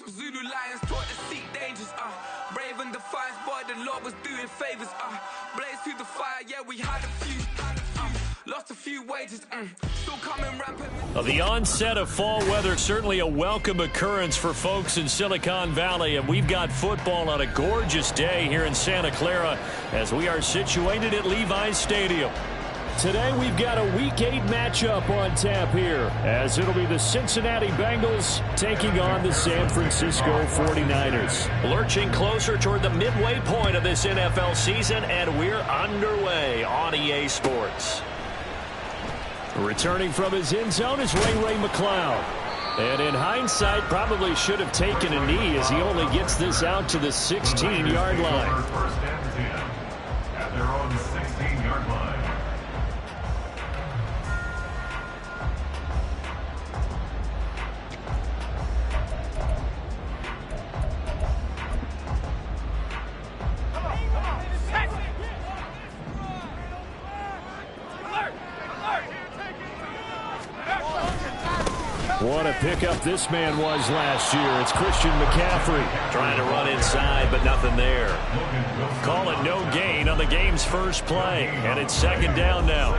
Zulu lions taught to seek dangers, brave and defiant, boy, the Lord was doing favors, blaze through the fire, yeah, we had a few, lost a few wages, still coming rampant. The onset of fall weather, certainly a welcome occurrence for folks in Silicon Valley, and we've got football on a gorgeous day here in Santa Clara as we are situated at Levi's Stadium. Today we've got a Week 8 matchup on tap here, as it'll be the Cincinnati Bengals taking on the San Francisco 49ers. Lurching closer toward the midway point of this NFL season, and we're underway on EA Sports. Returning from his end zone is Ray McCloud. And in hindsight, probably should have taken a knee as he only gets this out to the 16-yard line. First and 10 at their own 16-yard line. What a pickup this man was last year. It's Christian McCaffrey trying to run inside, but nothing there. Call it no gain on the game's first play, and it's second down now.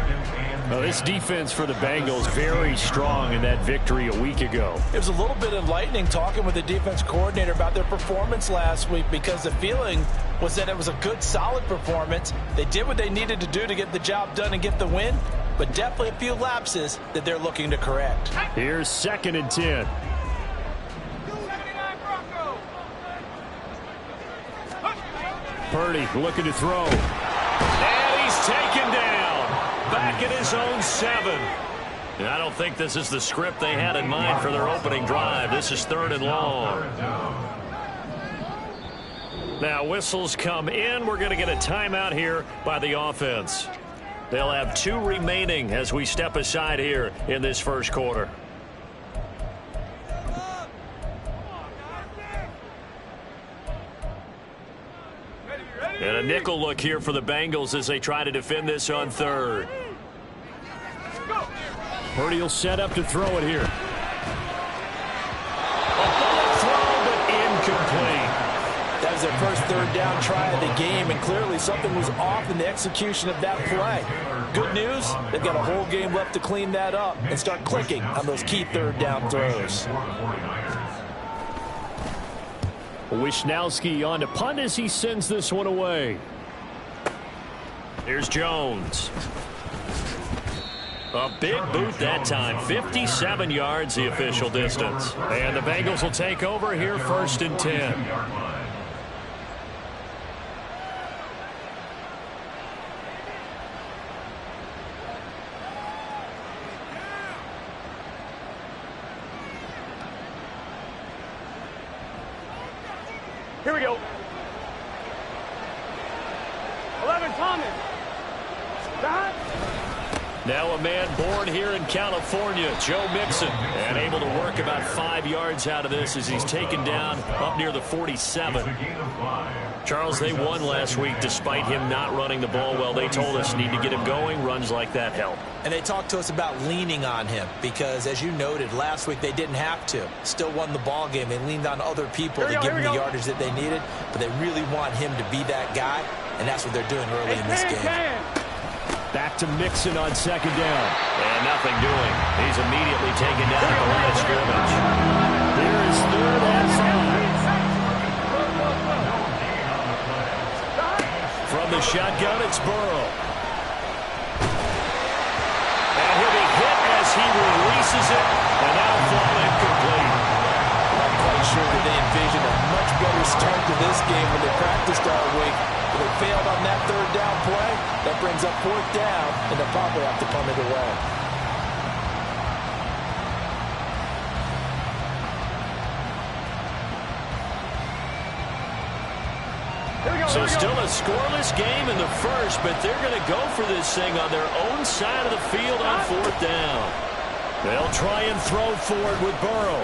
Now, this defense for the Bengals very strong in that victory a week ago. It was a little bit enlightening talking with the defense coordinator about their performance last week, because the feeling was that it was a good, solid performance. They did what they needed to do to get the job done and get the win, but definitely a few lapses that they're looking to correct. Here's second and 10. Purdy looking to throw. And he's taken down. Back at his own 7. And I don't think this is the script they had in mind for their opening drive. This is third and long. Now whistles come in. We're going to get a timeout here by the offense. They'll have 2 remaining as we step aside here in this first quarter. And a nickel look here for the Bengals as they try to defend this on third. Purdy will set up to throw it here. A ball throw, but incomplete. That was their first third down try of the game, and clearly something was off in the execution of that play. Good news, they've got a whole game left to clean that up and start clicking on those key third down throws. Wishnowski on to punt as he sends this one away. Here's Jones. A big boot that time. 57 yards the official distance. And the Bengals will take over here first and 10. Here we go. 11 Thomas. Now a man born here in California, Joe Mixon, and able to work about 5 yards out of this as he's taken down up near the 47. Charles, they won last week despite him not running the ball well. They told us need to get him going. Runs like that help. And they talked to us about leaning on him because, as you noted, last week they didn't have to. Still won the ball game. They leaned on other people to give them the yardage that they needed, but they really want him to be that guy, and that's what they're doing early in this game. Back to Mixon on second down. And nothing doing. He's immediately taken down at the line of scrimmage. Here is third and 5. From the shotgun, it's Burrow. And he'll be hit as he releases it, and that'll fall incomplete. I'm quite sure that they envisioned a much better start to this game when they practiced all week. But they failed on that third down play. That brings up fourth down, and they'll probably have to punt it away. So still a scoreless game in the first, but they're going to go for this thing on their own side of the field on fourth down. They'll try and throw forward with Burrow.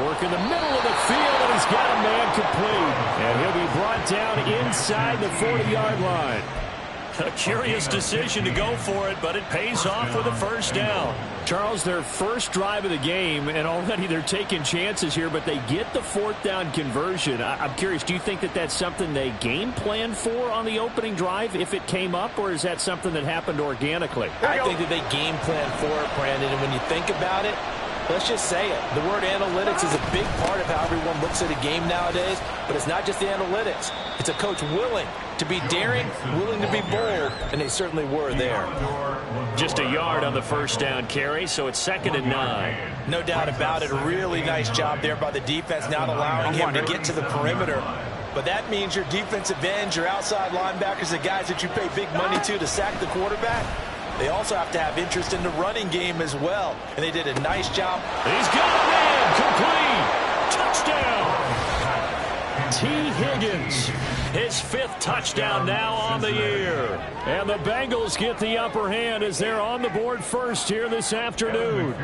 Work in the middle of the field, and he's got a man complete. And he'll be brought down inside the 40-yard line. A curious decision to go for it, but it pays off with a first down. Charles, their first drive of the game, and already they're taking chances here, but they get the fourth down conversion. I'm curious, do you think that that's something they game planned for on the opening drive if it came up, or is that something that happened organically? I think that they game planned for it, Brandon, and when you think about it, let's just say it. The word analytics is a big part of how everyone looks at a game nowadays, but it's not just the analytics. It's a coach willing to be daring, willing to be bold, and they certainly were there. Just a yard on the first down carry, so it's 2nd and 9. No doubt about it. A really nice job there by the defense, not allowing him to get to the perimeter. But that means your defensive ends, your outside linebackers, the guys that you pay big money to sack the quarterback, they also have to have interest in the running game as well. And they did a nice job. He's got a man. Complete. Touchdown. T. Higgins. His 5th touchdown now on the year. And the Bengals get the upper hand as they're on the board first here this afternoon.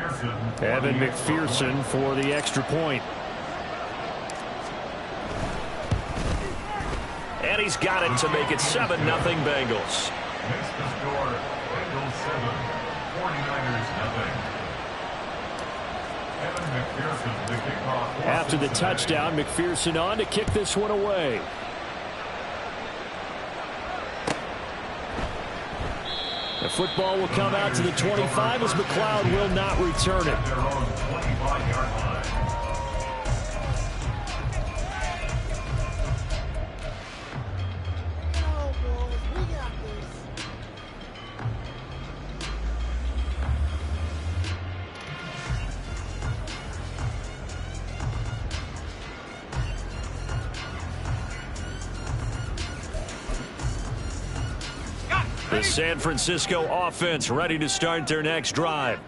Evan McPherson for the extra point. And he's got it to make it 7-0 Bengals. Makes the score Bengals 7, 49ers nothing. Evan McPherson, the kickoff. After the touchdown, McPherson on to kick this one away. The football will come out to the 25 as McLeod will not return it. Their own 25-yard line. The San Francisco offense ready to start their next drive.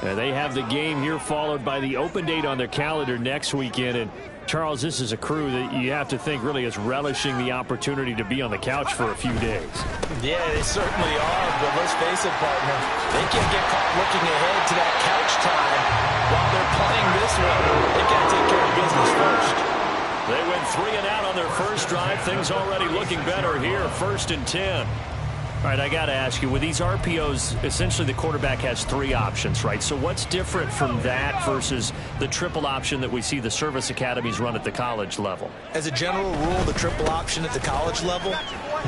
And they have the game here followed by the open date on their calendar next weekend. And Charles, this is a crew that you have to think really is relishing the opportunity to be on the couch for a few days. Yeah, they certainly are, but let's face it, partner. They can't get caught looking ahead to that couch time while they're playing this one. They got to take care of business first. They went 3 and out on their first drive. Things already looking better here. 1st and 10. All right, I got to ask you, with these RPOs, essentially the quarterback has 3 options, right? So what's different from that versus the triple option that we see the service academies run at the college level? As a general rule, the triple option at the college level,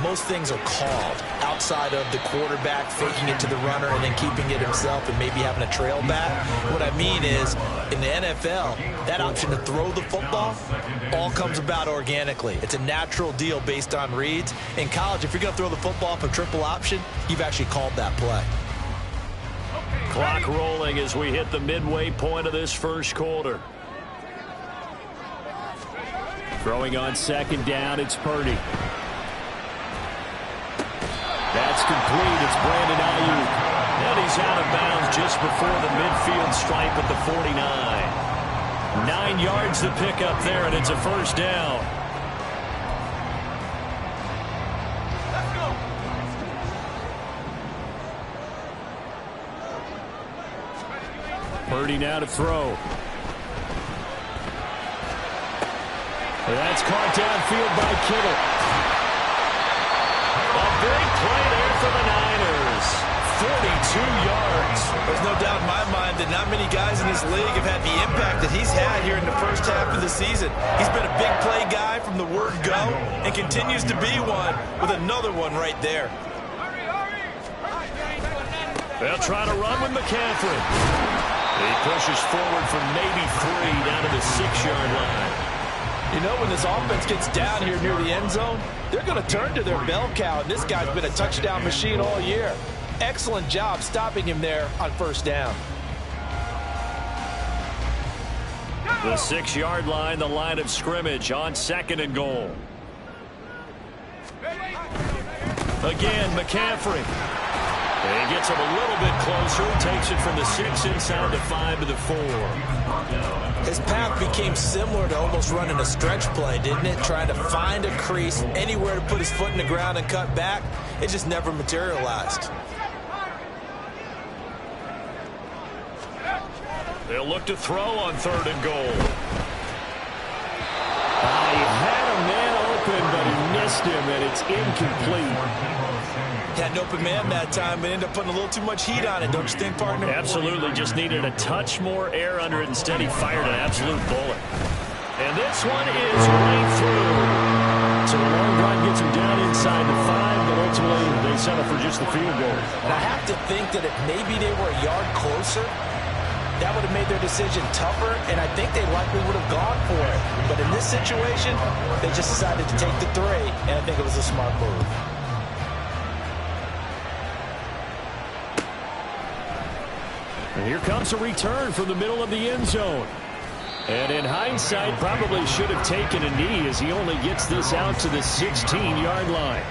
most things are called outside of the quarterback faking it to the runner and then keeping it himself and maybe having a trail back. What I mean is, in the NFL, that option to throw the football all comes about organically. It's a natural deal based on reads. In college, if you're going to throw the football for triple option, you've actually called that play. Clock rolling as we hit the midway point of this first quarter. Throwing on 2nd down, it's Purdy. That's complete. It's Brandon Ayuk. And he's out of bounds just before the midfield stripe at the 49. 9 yards to pick up there, and it's a first down. Purdy now to throw. That's caught downfield by Kittle. A big play there for the Niners. 42 yards. There's no doubt in my mind that not many guys in this league have had the impact that he's had here in the first half of the season. He's been a big play guy from the word go and continues to be one with another one right there. They'll try to run with McCaffrey. He pushes forward for maybe 3 down to the 6-yard line. You know, when this offense gets down here near the end zone, they're going to turn to their bell cow, and this guy's been a touchdown machine all year. Excellent job stopping him there on first down. The 6-yard line, the line of scrimmage on 2nd and goal. Again, McCaffrey. He gets him a little bit closer. Takes it from the 6 inside the 5 to the 4. His path became similar to almost running a stretch play, didn't it? Trying to find a crease, anywhere to put his foot in the ground and cut back. It just never materialized. They'll look to throw on 3rd and goal. He had a man open, but he missed him, and it's incomplete. Had an open man that time, but ended up putting a little too much heat on it, don't you think, partner? Absolutely. Just needed a touch more air under it. Instead, he fired an absolute bullet. And this one is right through. So the long drive gets him down inside the 5, but ultimately they settle for just the field goal. And I have to think that if maybe they were a yard closer, that would have made their decision tougher, and I think they likely would have gone for it. But in this situation, they just decided to take the 3, and I think it was a smart move. And here comes a return from the middle of the end zone. And in hindsight, probably should have taken a knee as he only gets this out to the 16-yard line.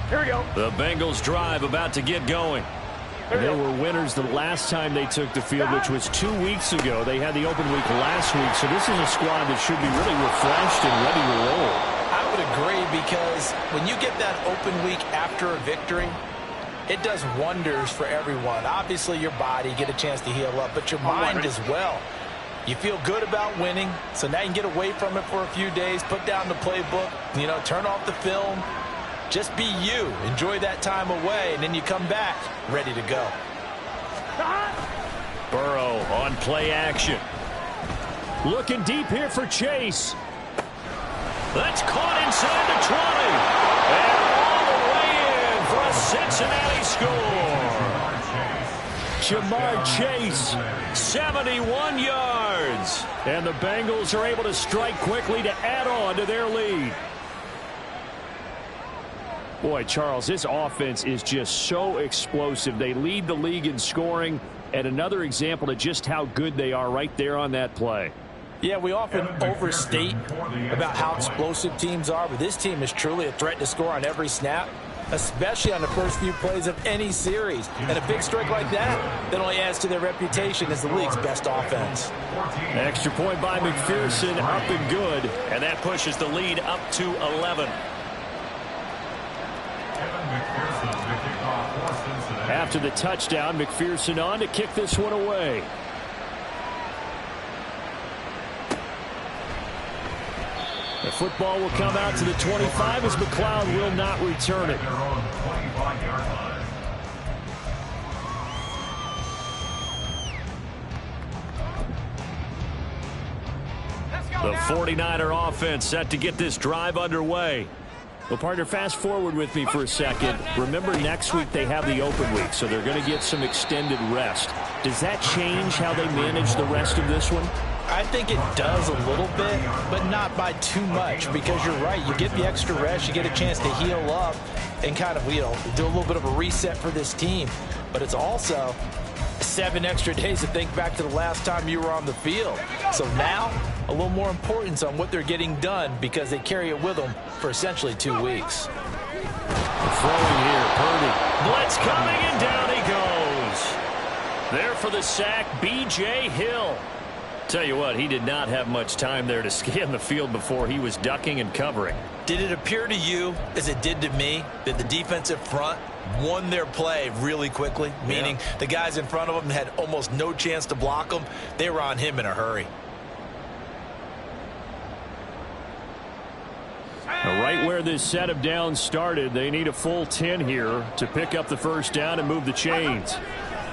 Here we go. The Bengals drive about to get going. And they were winners the last time they took the field, which was 2 weeks ago. They had the open week last week, so this is a squad that should be really refreshed and ready to roll. I would agree, because when you get that open week after a victory, it does wonders for everyone. Obviously, your body, get a chance to heal up, but your mind as well. You feel good about winning, so now you can get away from it for a few days, put down the playbook, turn off the film. Just be you. Enjoy that time away, and then you come back ready to go. Burrow on play action. Looking deep here for Chase. That's caught inside the 20. And all the way in for a Cincinnati score. Jamar Chase, 71 yards. And the Bengals are able to strike quickly to add on to their lead. Boy, Charles, this offense is just so explosive. They lead the league in scoring, and another example of just how good they are right there on that play. Yeah, we often overstate about how explosive teams are, but this team is truly a threat to score on every snap, especially on the first few plays of any series. And a big strike like that only adds to their reputation as the league's best offense. Extra point by McPherson, up and good, and that pushes the lead up to 11. After the touchdown, McPherson on to kick this one away. The football will come out to the 25 as McLeod will not return it. The 49er offense set to get this drive underway. Well, partner, fast forward with me for a second. Remember, next week they have the open week, so they're going to get some extended rest. Does that change how they manage the rest of this one? I think it does a little bit, but not by too much, because you're right. You get the extra rest, you get a chance to heal up and kind of, do a little bit of a reset for this team. But it's also 7 extra days to think back to the last time you were on the field. So now, a little more importance on what they're getting done, because they carry it with them for essentially 2 weeks. Throwing here, Purdy. Blitz coming, and down he goes. There for the sack, B.J. Hill. Tell you what, he did not have much time there to scan the field before he was ducking and covering. Did it appear to you, as it did to me, that the defensive front won their play really quickly? Meaning the guys in front of them had almost no chance to block them. They were on him in a hurry. Right where this set of downs started, they need a full 10 here to pick up the first down and move the chains.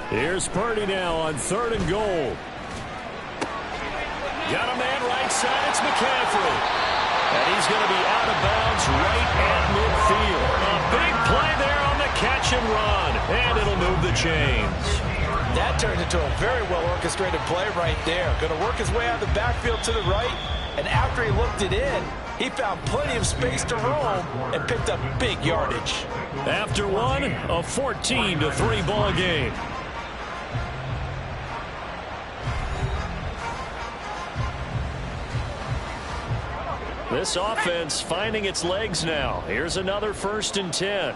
Here's Purdy now on 3rd and goal. Got a man right side, it's McCaffrey. And he's going to be out of bounds right at midfield. A big play there on the catch and run, and it'll move the chains. That turned into a very well-orchestrated play right there. Going to work his way out of the backfield to the right, and after he looked it in, he found plenty of space to roam and picked up big yardage. After one, a 14-3 ball game. This offense finding its legs now. Here's another 1st and 10.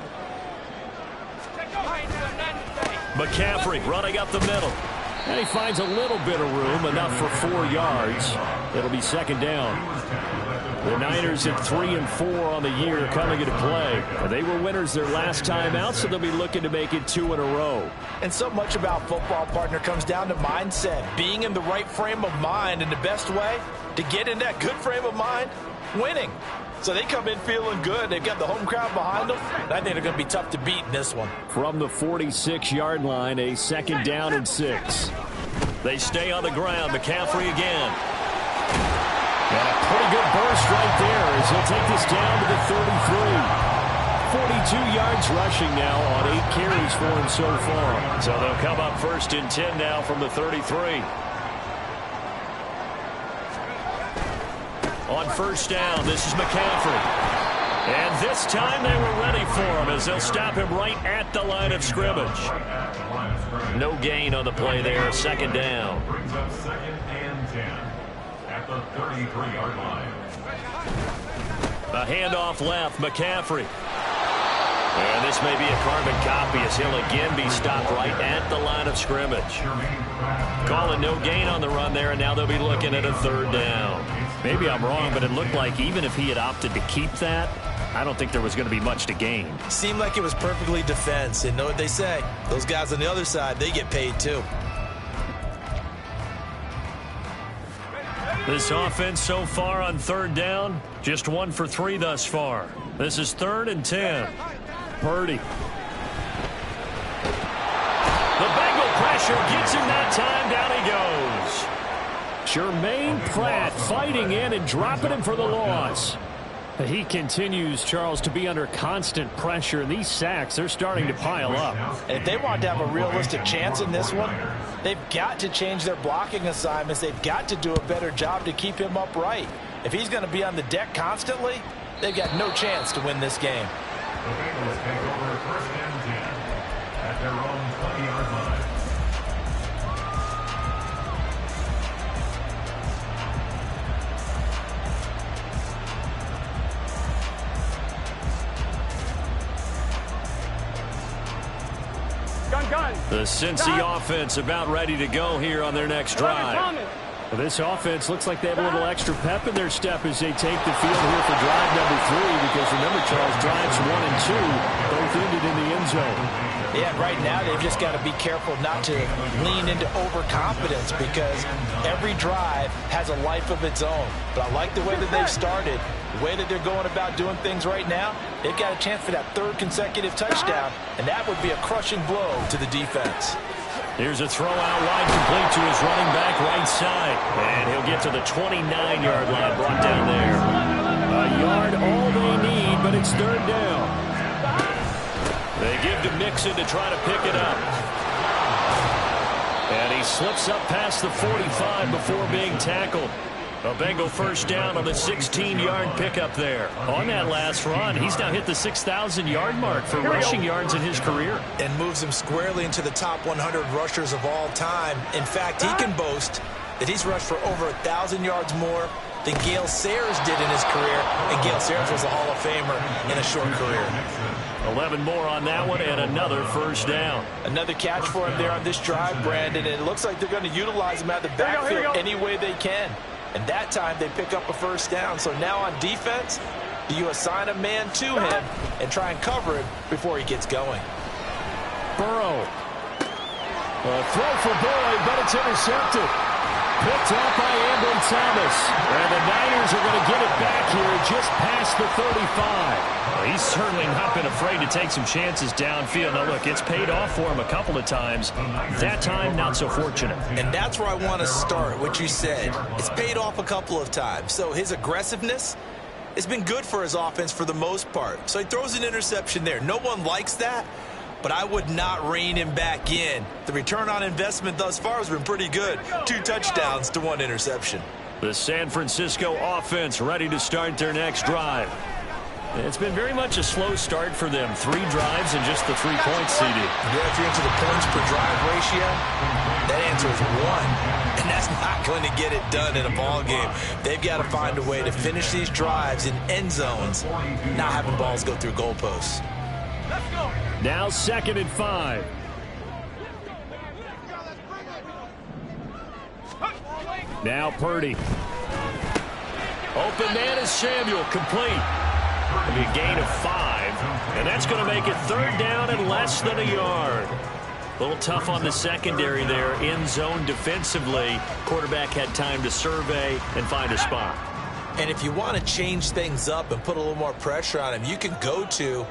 McCaffrey running up the middle. And he finds a little bit of room, enough for 4 yards. It'll be second down. The Niners at 3-4 on the year coming into play. They were winners their last time out, so they'll be looking to make it 2 in a row. And so much about football, partner, comes down to mindset. Being in the right frame of mind, and the best way to get in that good frame of mind, winning. So they come in feeling good. They've got the home crowd behind them. And I think they're going to be tough to beat in this one. From the 46-yard line, a second down and 6. They stay on the ground. McCaffrey again. And a pretty good burst right there as he'll take this down to the 33. 42 yards rushing now on 8 carries for him so far. So they'll come up first and 10 now from the 33. On first down, this is McCaffrey. And this time they were ready for him as they'll stop him right at the line of scrimmage. No gain on the play there, second down. Brings up second and 10 at the 33-yard line. A handoff left, McCaffrey. And this may be a carbon copy as he'll again be stopped right at the line of scrimmage. Calling no gain on the run there, and now they'll be looking at a third down. Maybe I'm wrong, but it looked like even if he had opted to keep that, I don't think there was going to be much to gain. Seemed like it was perfectly defense. And know what they say? Those guys on the other side, they get paid too. This offense so far on third down, just 1 for 3 thus far. This is 3rd and 10. Purdy. The Bengal pressure gets him that time. Down he goes. Jermaine Pratt fighting in and dropping him for the loss. He continues, Charles, to be under constant pressure, and these sacks, they're starting to pile up. And if they want to have a realistic chance in this one, they've got to change their blocking assignments. They've got to do a better job to keep him upright. If he's going to be on the deck constantly, they've got no chance to win this game. The Bengals take over first and 10 at their own 20-yard line. The Cincy offense about ready to go here on their next drive. This offense looks like they have a little extra pep in their step as they take the field here for drive number 3, because remember, Charles, drives 1 and 2 both ended in the end zone. Yeah, right now they've just got to be careful not to lean into overconfidence, because every drive has a life of its own. But I like the way that they've started, the way that they're going about doing things right now. They've got a chance for that 3rd consecutive touchdown, and that would be a crushing blow to the defense. Here's a throw out wide, complete to his running back right side. And he'll get to the 29-yard line, brought down there. A yard all they need, but it's 3rd down. They give to Mixon to try to pick it up. And he slips up past the 45 before being tackled. A Bengal first down on the 16-yard pickup there. On that last run, he's now hit the 6,000-yard mark for rushing yards in his career. And moves him squarely into the top 100 rushers of all time. In fact, he can boast that he's rushed for over 1,000 yards more than Gale Sayers did in his career. And Gale Sayers was a Hall of Famer in a short career. 11 more on that one, and another first down. Another catch for him there on this drive, Brandon. And it looks like they're going to utilize him out of the backfield any way they can. And that time they pick up a first down. So now on defense, do you assign a man to him and try and cover him before he gets going? Burrow. A throw for Boyd, but it's intercepted. Picked up by Ambry Thomas. And the Niners are going to get it back here just past the 35. Well, he's certainly not been afraid to take some chances downfield. Now, look, it's paid off for him a couple of times. That time, not so fortunate. And that's where I want to start, what you said. It's paid off a couple of times. So his aggressiveness has been good for his offense for the most part. So he throws an interception there. No one likes that, but I would not rein him back in. The return on investment thus far has been pretty good. 2 touchdowns to 1 interception. The San Francisco offense ready to start their next drive. It's been very much a slow start for them. 3 drives and just the 3 points, CD. Yeah, if you're into the points per drive ratio, that answer is 1. And that's not going to get it done in a ball game. They've got to find a way to finish these drives in end zones, not having balls go through goalposts. Now 2nd and 5. Now Purdy. Open man is Samuel, complete. It'll be a gain of 5, and that's going to make it 3rd down and less than a yard. A little tough on the secondary there, in zone defensively. Quarterback had time to survey and find a spot. And if you want to change things up and put a little more pressure on him, you can go to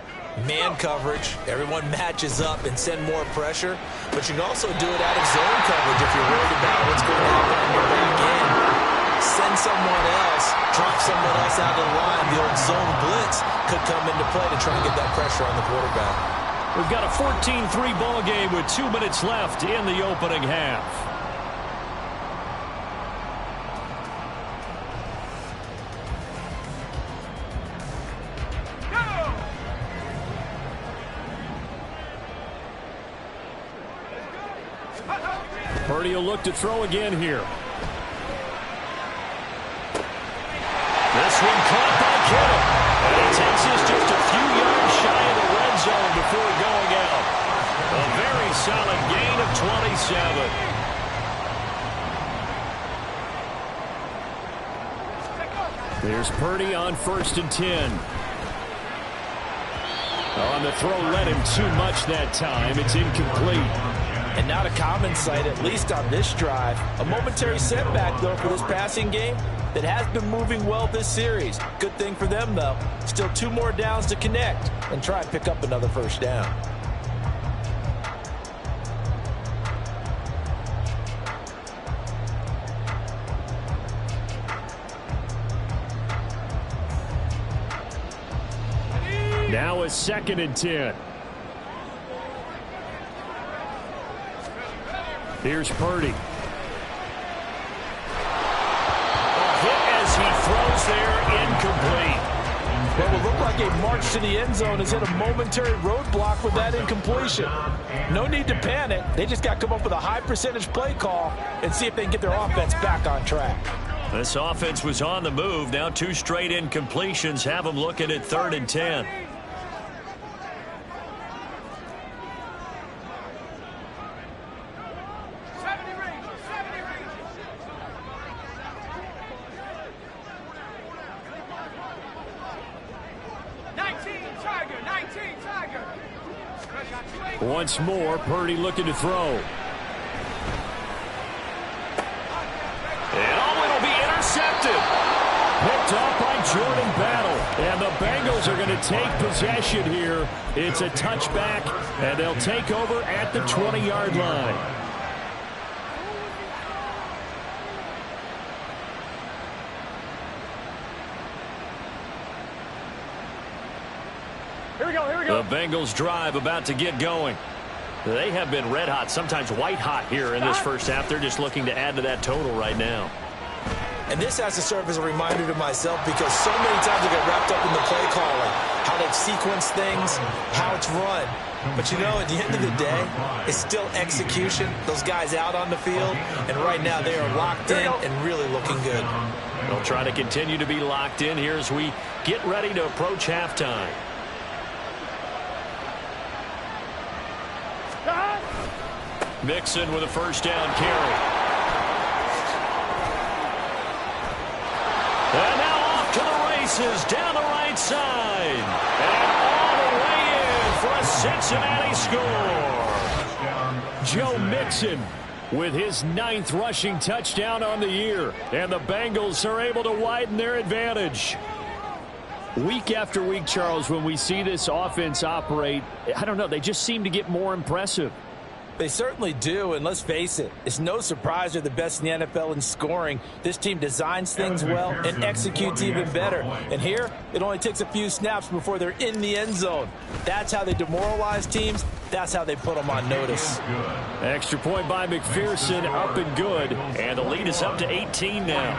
man coverage. Everyone matches up and send more pressure. But you can also do it out of zone coverage if you're worried about what's going to happen on your back end. Send someone else, drop someone else out of the line. The old zone blitz could come into play to try and get that pressure on the quarterback. We've got a 14-3 ball game with 2 minutes left in the opening half. Purdy will look to throw again here. This one caught by Kittle. And he takes us just a few yards shy of the red zone before going out. A very solid gain of 27. There's Purdy on 1st and 10. On the throw, led him too much that time. It's incomplete. And not a common sight, at least on this drive. A momentary setback, though, for this passing game that has been moving well this series. Good thing for them, though. Still 2 more downs to connect and try and pick up another 1st down. Now a 2nd and 10. Here's Purdy. Hit as he throws there, incomplete. What will look like a march to the end zone has hit a momentary roadblock with that incompletion. No need to panic. They just got to come up with a high percentage play call and see if they can get their offense back on track. This offense was on the move. Now 2 straight incompletions have them looking at 3rd and 10. Once more, Purdy looking to throw. And it'll be intercepted. Picked off by Jordan Battle. And the Bengals are going to take possession here. It's a touchback, and they'll take over at the 20-yard line. Here we go. The Bengals drive about to get going. They have been red hot, sometimes white hot here in this first half. They're just looking to add to that total right now. And this has to serve as a reminder to myself because so many times I get wrapped up in the play calling, how they sequence things, how it's run. But, you know, at the end of the day, it's still execution. Those guys out on the field, and right now they are locked in and really looking good. They'll try to continue to be locked in here as we get ready to approach halftime. Mixon with a 1st down carry. And now off to the races down the right side. And all the way in for a Cincinnati score. Joe Mixon with his 9th rushing touchdown on the year. And the Bengals are able to widen their advantage. Week after week, Charles, when we see this offense operate, I don't know, they just seem to get more impressive. They certainly do, and let's face it, it's no surprise they're the best in the NFL in scoring. This team designs things well and executes even better. And here, it only takes a few snaps before they're in the end zone. That's how they demoralize teams. That's how they put them on notice. Extra point by McPherson, up and good. And the lead is up to 18 now.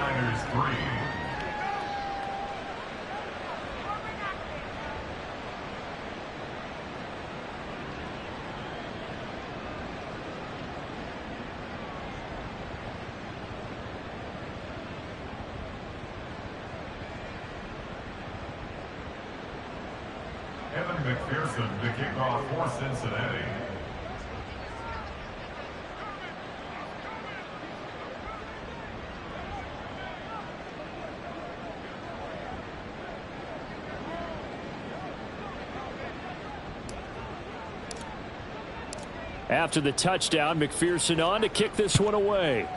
McPherson to kick off for Cincinnati. After the touchdown, McPherson on to kick this one away.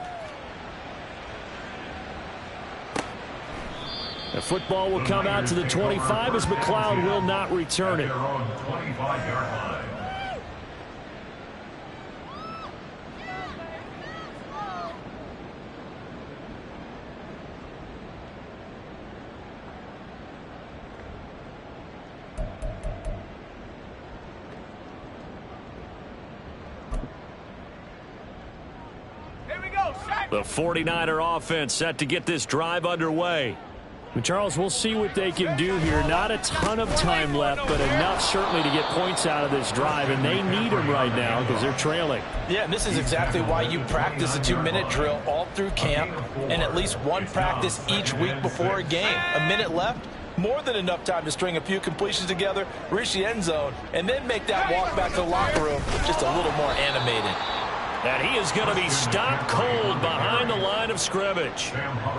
The football will come out to the 25 as McLeod will not return it. The 49er offense set to get this drive underway. But Charles, we'll see what they can do here. Not a ton of time left, but enough certainly to get points out of this drive, and they need them right now because they're trailing. Yeah, and this is exactly why you practice a 2-minute drill all through camp and at least one practice each week before a game. A minute left, more than enough time to string a few completions together, reach the end zone, and then make that walk back to the locker room just a little more animated. And he is going to be stopped cold behind the line of scrimmage.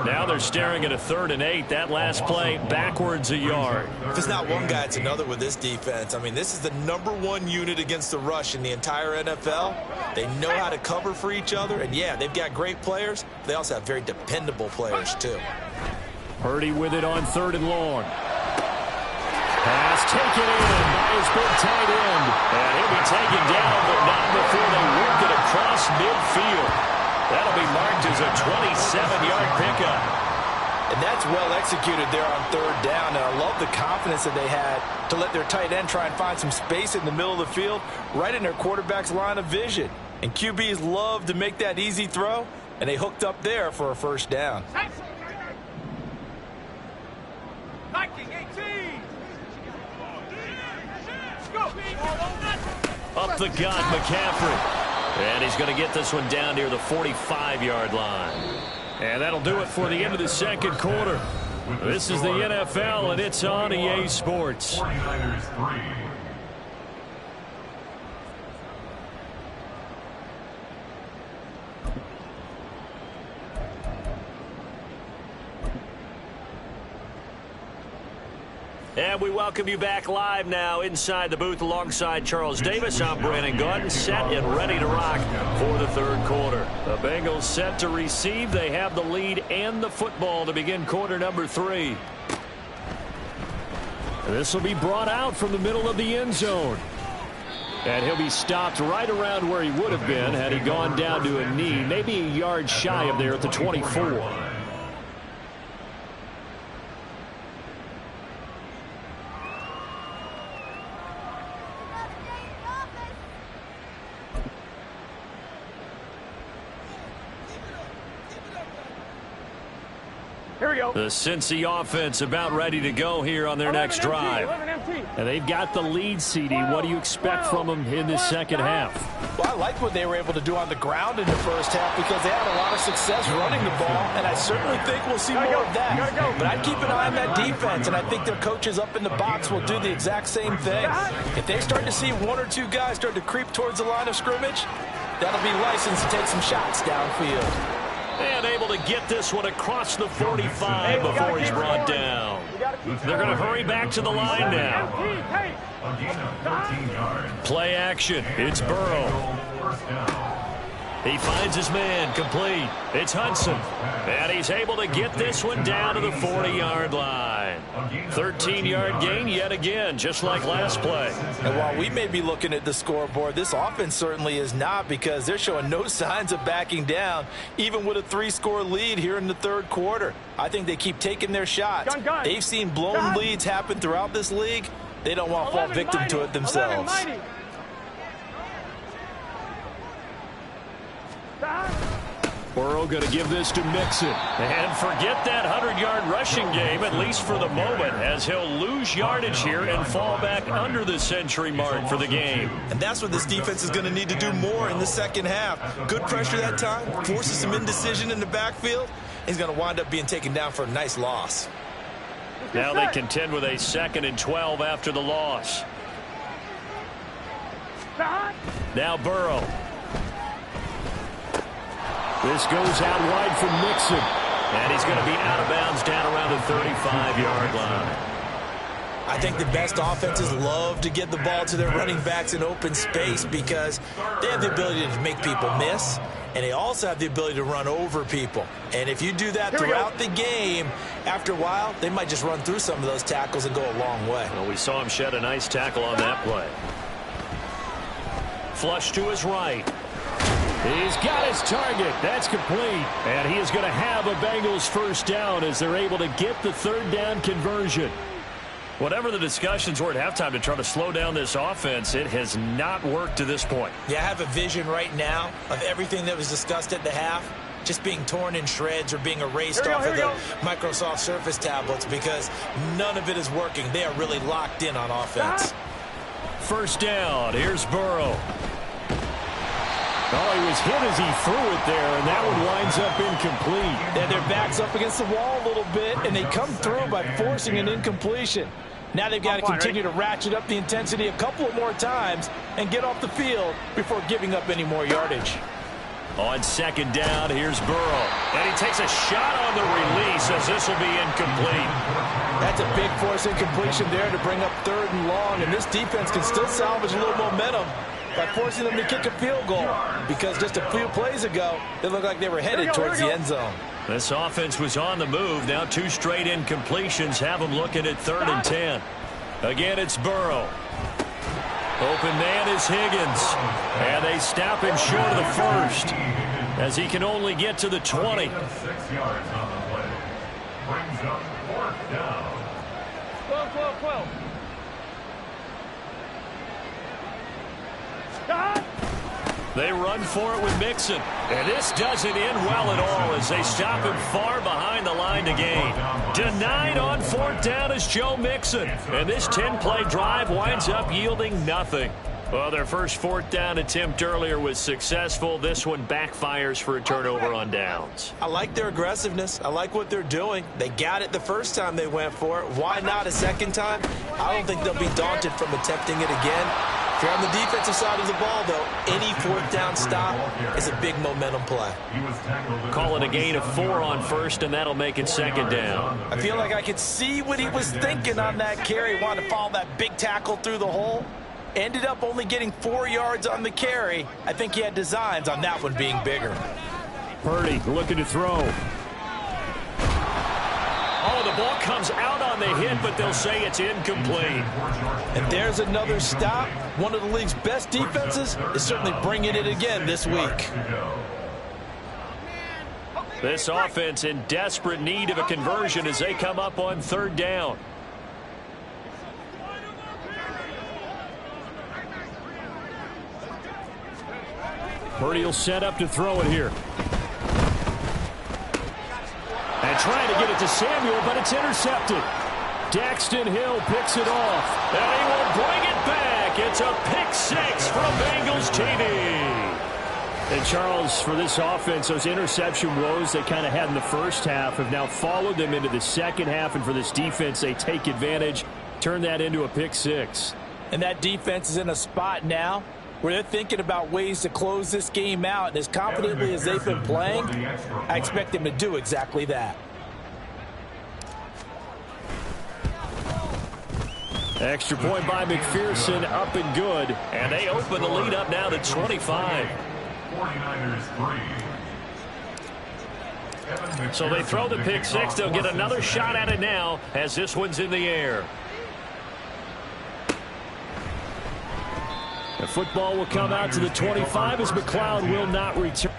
Now they're staring at a 3rd and 8. That last play backwards a yard. If it's not one guy, it's another with this defense. I mean, this is the #1 unit against the rush in the entire NFL. They know how to cover for each other. And, yeah, they've got great players. They also have very dependable players, too. Purdy with it on 3rd and long. Pass taken in by his big tight end. And he'll be taken down, but not before they work it across midfield. That'll be marked as a 27-yard pickup. And that's well executed there on 3rd down. And I love the confidence that they had to let their tight end try and find some space in the middle of the field, right in their quarterback's line of vision. And QBs love to make that easy throw, and they hooked up there for a 1st down. Up the gut, McCaffrey. And he's going to get this one down near the 45-yard line. And that'll do it for the end of the 2nd quarter. This is the NFL, and it's on EA Sports. 49ers 3. And we welcome you back live now inside the booth alongside Charles Davis. I'm Brandon Gunn, set and ready to rock for the 3rd quarter. The Bengals set to receive. They have the lead and the football to begin quarter number 3. This will be brought out from the middle of the end zone. And he'll be stopped right around where he would have been had he gone down to a knee, maybe a yard shy of there at the 24. Here we go. The Cincy offense about ready to go here on their next drive. And they've got the lead, CD. What do you expect from them in this 2nd half? Well, I like what they were able to do on the ground in the 1st half because they had a lot of success running the ball, and I certainly think we'll see more of that. But I'd keep an eye on that defense, and I think their coaches up in the box will do the exact same thing. If they start to see 1 or 2 guys start to creep towards the line of scrimmage, that'll be licensed to take some shots downfield. And able to get this one across the 45 before he's brought down. They're going to hurry back to the line now. Play action. It's Burrow. He finds his man complete. It's Hudson. And he's able to get this one down to the 40-yard line. 13-yard gain yet again, just like last play. And while we may be looking at the scoreboard, this offense certainly is not because they're showing no signs of backing down, even with a 3-score lead here in the 3rd quarter. I think they keep taking their shots. They've seen blown leads happen throughout this league. They don't want to fall victim to it themselves. Burrow going to give this to Mixon. And forget that 100-yard rushing game, at least for the moment, as he'll lose yardage here and fall back under the century mark for the game. And that's what this defense is going to need to do more in the 2nd half. Good pressure that time, forces some indecision in the backfield. He's going to wind up being taken down for a nice loss. Now they contend with a 2nd and 12 after the loss. Now Burrow. This goes out wide from Mixon. And he's going to be out of bounds down around the 35-yard line. I think the best offenses love to get the ball to their running backs in open space because they have the ability to make people miss, and they also have the ability to run over people. And if you do that throughout the game, after a while, they might just run through some of those tackles and go a long way. Well, we saw him shed a nice tackle on that play. Flush to his right. He's got his target. That's complete. And he is going to have a Bengals first down as they're able to get the third down conversion. Whatever the discussions were at halftime to try to slow down this offense, it has not worked to this point. Yeah, I have a vision right now of everything that was discussed at the half just being torn in shreds or being erased off of the Microsoft Surface tablets because none of it is working. They are really locked in on offense. First down. Here's Burrow. Oh, he was hit as he threw it there, and that one winds up incomplete. And their back's up against the wall a little bit, and they come through by forcing an incompletion. Now they've got to continue to ratchet up the intensity a couple of more times and get off the field before giving up any more yardage. On second down, here's Burrow. And he takes a shot on the release as this will be incomplete. That's a big force incompletion there to bring up third and long, and this defense can still salvage a little momentum by forcing them to kick a field goal because just a few plays ago, they looked like they were headed towards the end zone. This offense was on the move. Now 2 straight incompletions have them looking at 3rd and 10. Again, it's Burrow. Open man is Higgins. And they stop him short of the first as he can only get to the 20. 6 yards on the play. Brings up 4th down. 12. They run for it with Mixon. And this doesn't end well at all as they stop him far behind the line to gain. Denied on 4th down is Joe Mixon. And this 10-play drive winds up yielding nothing. Well, their first 4th down attempt earlier was successful. This one backfires for a turnover on downs. I like their aggressiveness. I like what they're doing. They got it the first time they went for it. Why not a second time? I don't think they'll be daunted from attempting it again. If you're on the defensive side of the ball, though, any 4th down stop is a big momentum play. Call it a gain of 4 on first, and that'll make it 2nd down. I feel like I could see what he was thinking on that carry. Wanted to follow that big tackle through the hole. Ended up only getting 4 yards on the carry. I think he had designs on that one being bigger. Purdy looking to throw. Oh, the ball comes out on the hit, but they'll say it's incomplete. And there's another stop. One of the league's best defenses is certainly bringing it again this week. This offense in desperate need of a conversion as they come up on 3rd down. Purdy will set up to throw it here. And trying to get it to Samuel, but it's intercepted. Daxton Hill picks it off. And he will bring it back. It's a pick 6 from Bengals TV. And Charles, for this offense, those interception woes they kind of had in the first half have now followed them into the second half. And for this defense, they take advantage, turn that into a pick 6. And that defense is in a spot now where they're thinking about ways to close this game out. And as confidently as they've been playing, I expect them to do exactly that. Extra point by McPherson, up and good. And they open the lead up now to 25. 49ers 3. So they throw the pick 6. They'll get another shot at it now as this one's in the air. The football will come out to the 25 as McLeod will not return.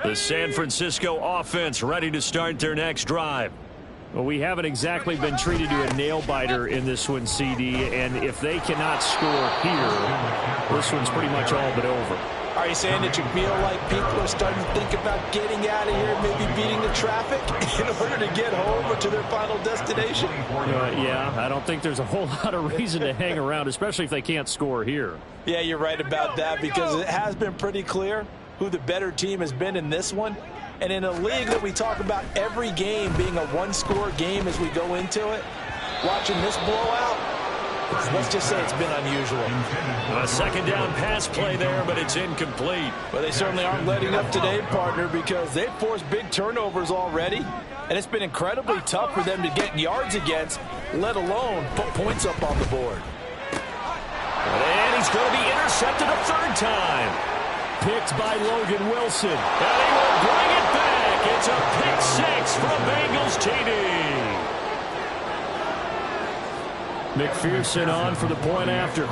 The San Francisco offense ready to start their next drive. Well, we haven't exactly been treated to a nail-biter in this one, CD, and if they cannot score here, this one's pretty much all but over. All Are you saying that you feel like people are starting to think about getting out of here, maybe beating the traffic in order to get home or to their final destination? Yeah, I don't think there's a whole lot of reason to hang around, especially if they can't score here. Yeah, you're right about that, because it has been pretty clear who the better team has been in this one. And in a league that we talk about every game being a one-score game as we go into it, watching this blowout, let's just say it's been unusual. A second down pass play there, but it's incomplete. Well, they certainly aren't letting up today, partner, because they've forced big turnovers already, and it's been incredibly tough for them to get yards against, let alone put points up on the board. And he's going to be intercepted a third time. Picked by Logan Wilson. And he will bring it back. It's a pick six from Bengals TD. McPherson on for the point after.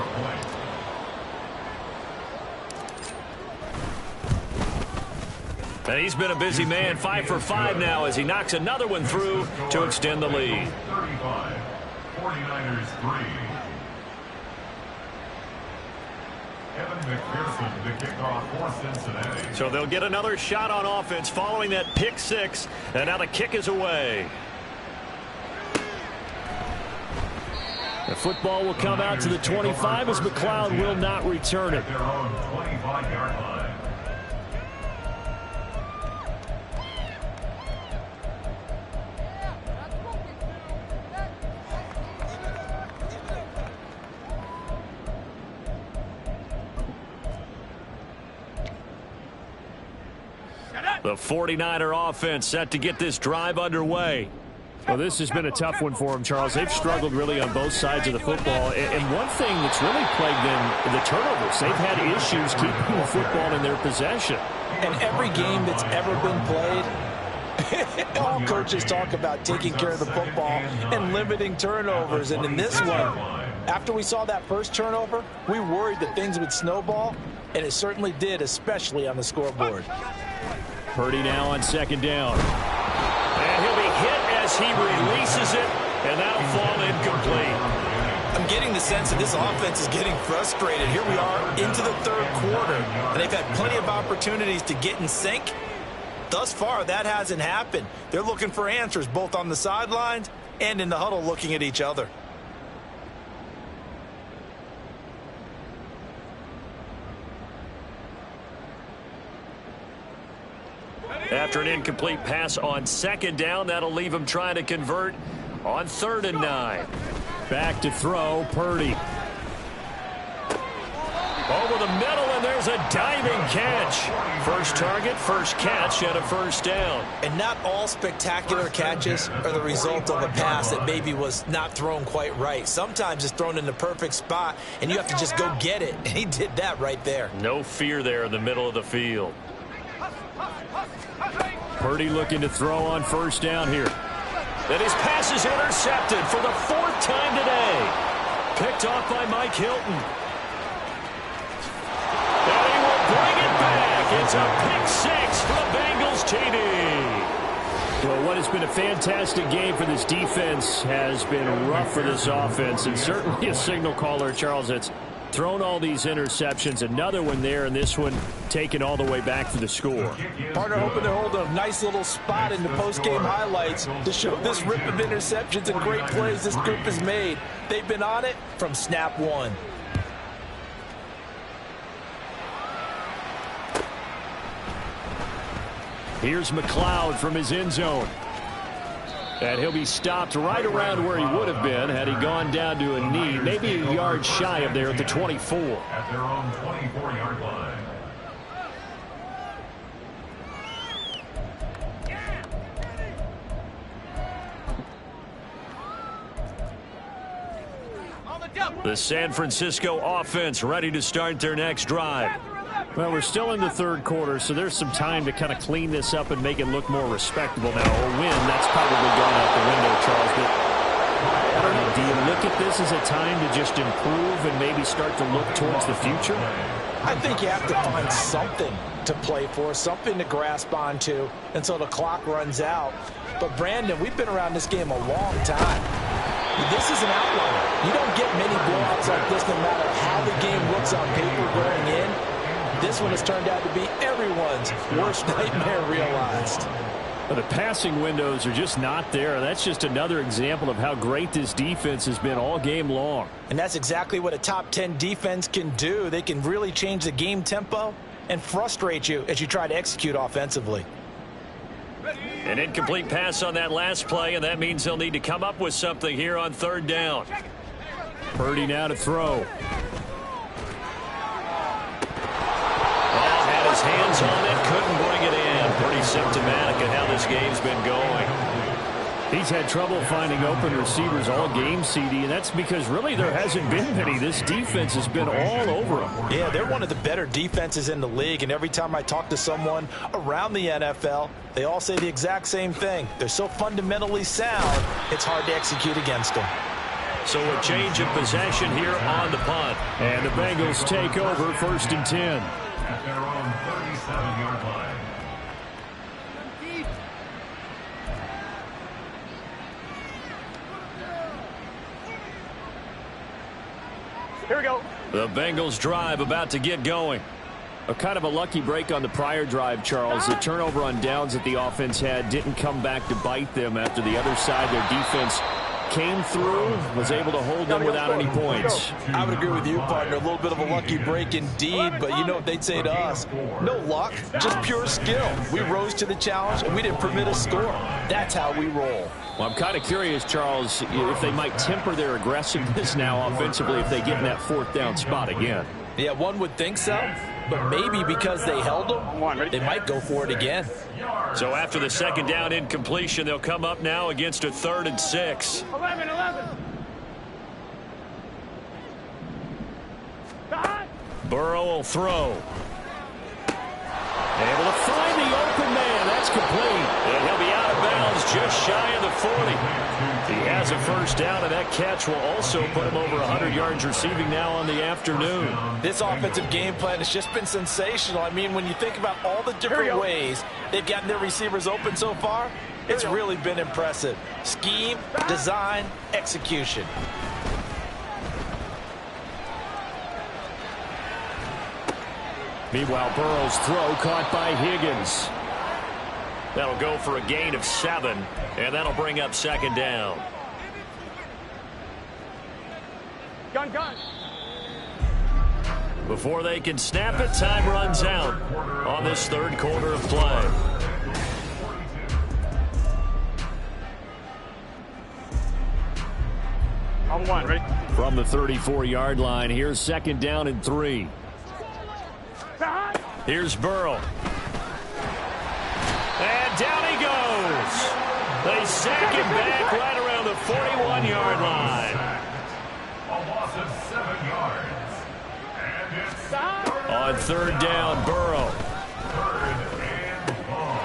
And he's been a busy man, 5 for 5 now as he knocks another one through to extend the lead. 35, 49ers 3. Evan McPherson to kick off for Cincinnati. So they'll get another shot on offense following that pick six, and now the kick is away. The football will come out to the 25 as McLeod will not return it. At their own 25-yard line. The 49er offense set to get this drive underway. Well, this has been a tough one for them, Charles. They've struggled really on both sides of the football. And one thing that's really plagued them, the turnovers. They've had issues keeping the football in their possession. And every game that's ever been played, all coaches talk about taking care of the football and limiting turnovers. And in this one, after we saw that first turnover, we worried that things would snowball, and it certainly did, especially on the scoreboard. Purdy now on second down. And he'll be hit as he releases it, and that'll fall incomplete. I'm getting the sense that this offense is getting frustrated. Here we are into the third quarter, and they've had plenty of opportunities to get in sync. Thus far, that hasn't happened. They're looking for answers both on the sidelines and in the huddle looking at each other. After an incomplete pass on second down, that'll leave him trying to convert on 3rd and 9. Back to throw, Purdy. Over the middle, and there's a diving catch. First target, first catch, and a first down. And not all spectacular catches are the result of a pass that maybe was not thrown quite right. Sometimes it's thrown in the perfect spot, and you have to just go get it. And he did that right there. No fear there in the middle of the field. Purdy looking to throw on first down here. And his pass is intercepted for the 4th time today. Picked off by Mike Hilton. And he will bring it back. It's a pick six for the Bengals TD. Well, what has been a fantastic game for this defense has been rough for this offense, and certainly a signal caller, Charles, that's thrown all these interceptions. Another one there, and this one taken all the way back for the score. Partner hoping to hold a nice little spot in the post-game highlights to show this rip of interceptions and great plays this group has made. They've been on it from snap one. Here's McLeod from his end zone. And he'll be stopped right around where he would have been had he gone down to a knee, maybe a yard shy of there at the 24. At their own 24-yard line. The San Francisco offense ready to start their next drive. Well, we're still in the third quarter, so there's some time to kind of clean this up and make it look more respectable now. A win, that's probably gone out the window, Charles. But I don't know, do you look at this as a time to just improve and maybe start to look towards the future? I think you have to find something to play for, something to grasp onto until the clock runs out. But, Brandon, we've been around this game a long time. This is an outlier. You don't get many blowouts like this no matter how the game looks on paper going in. this one has turned out to be everyone's worst nightmare realized. But the passing windows are just not there. That's just another example of how great this defense has been all game long. And that's exactly what a top 10 defense can do. They can really change the game tempo and frustrate you as you try to execute offensively. An incomplete pass on that last play, and that means they'll need to come up with something here on third down. Purdy now to throw. Had his hands on it, couldn't bring it in. Pretty symptomatic of how this game's been going. He's had trouble finding open receivers all game, CD, and that's because really there hasn't been many. This defense has been all over him. Yeah, they're one of the better defenses in the league, and every time I talk to someone around the NFL, they all say the exact same thing. They're so fundamentally sound, it's hard to execute against them. So a change of possession here on the punt. And the Bengals take over 1st and 10. At their own 37-yard line. Here we go. The Bengals drive about to get going. A kind of a lucky break on the prior drive, Charles. The turnover on downs that the offense had didn't come back to bite them after the other side. Their defense came through, was able to hold them without any points. I would agree with you, partner. A little bit of a lucky break indeed, but you know what they'd say to us? No luck, just pure skill. We rose to the challenge, and we didn't permit a score. That's how we roll. Well, I'm kind of curious, Charles, if they might temper their aggressiveness now offensively if they get in that 4th down spot again. Yeah, one would think so, but maybe because they held them, they might go for it again. So after the 2nd down incompletion, they'll come up now against a 3rd and 6. 11. Burrow will throw. Able to find the open man. That's complete. And he'll be out of bounds just shy of the 40. He has a 1st down, and that catch will also put him over 100 yards receiving now on the afternoon. This offensive game plan has just been sensational. I mean, when you think about all the different ways they've gotten their receivers open so far, it's really been impressive. Scheme, design, execution. Meanwhile, Burrow's throw caught by Higgins. That'll go for a gain of 7, and that'll bring up 2nd down. Gun. Before they can snap it, time runs out on this 3rd quarter of play. On 1, ready? From the 34-yard line, here's 2nd down and 3. Here's Burrow. And down he goes. They sack him back right around the 41-yard line. A loss of 7 yards. And it's On 3rd down, Burrow. 3rd and long.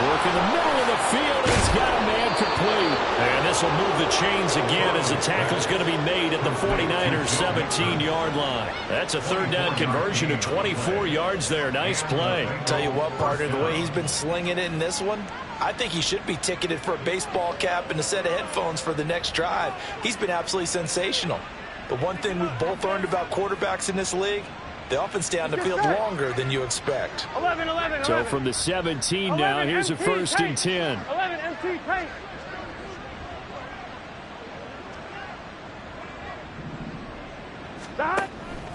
Work in the middle of the field, and he's got a man complete. And this will move the chains again as the tackle's going to be made at the 49ers' 17-yard line. That's a 3rd down conversion of 24 yards there. Nice play. Tell you what, partner, the way he's been slinging it in this one, I think he should be ticketed for a baseball cap and a set of headphones for the next drive. He's been absolutely sensational. But one thing we've both learned about quarterbacks in this league, they often stay on the field longer than you expect. 11. So from the 17 now, here's a 1st and 10. 11 MT tank.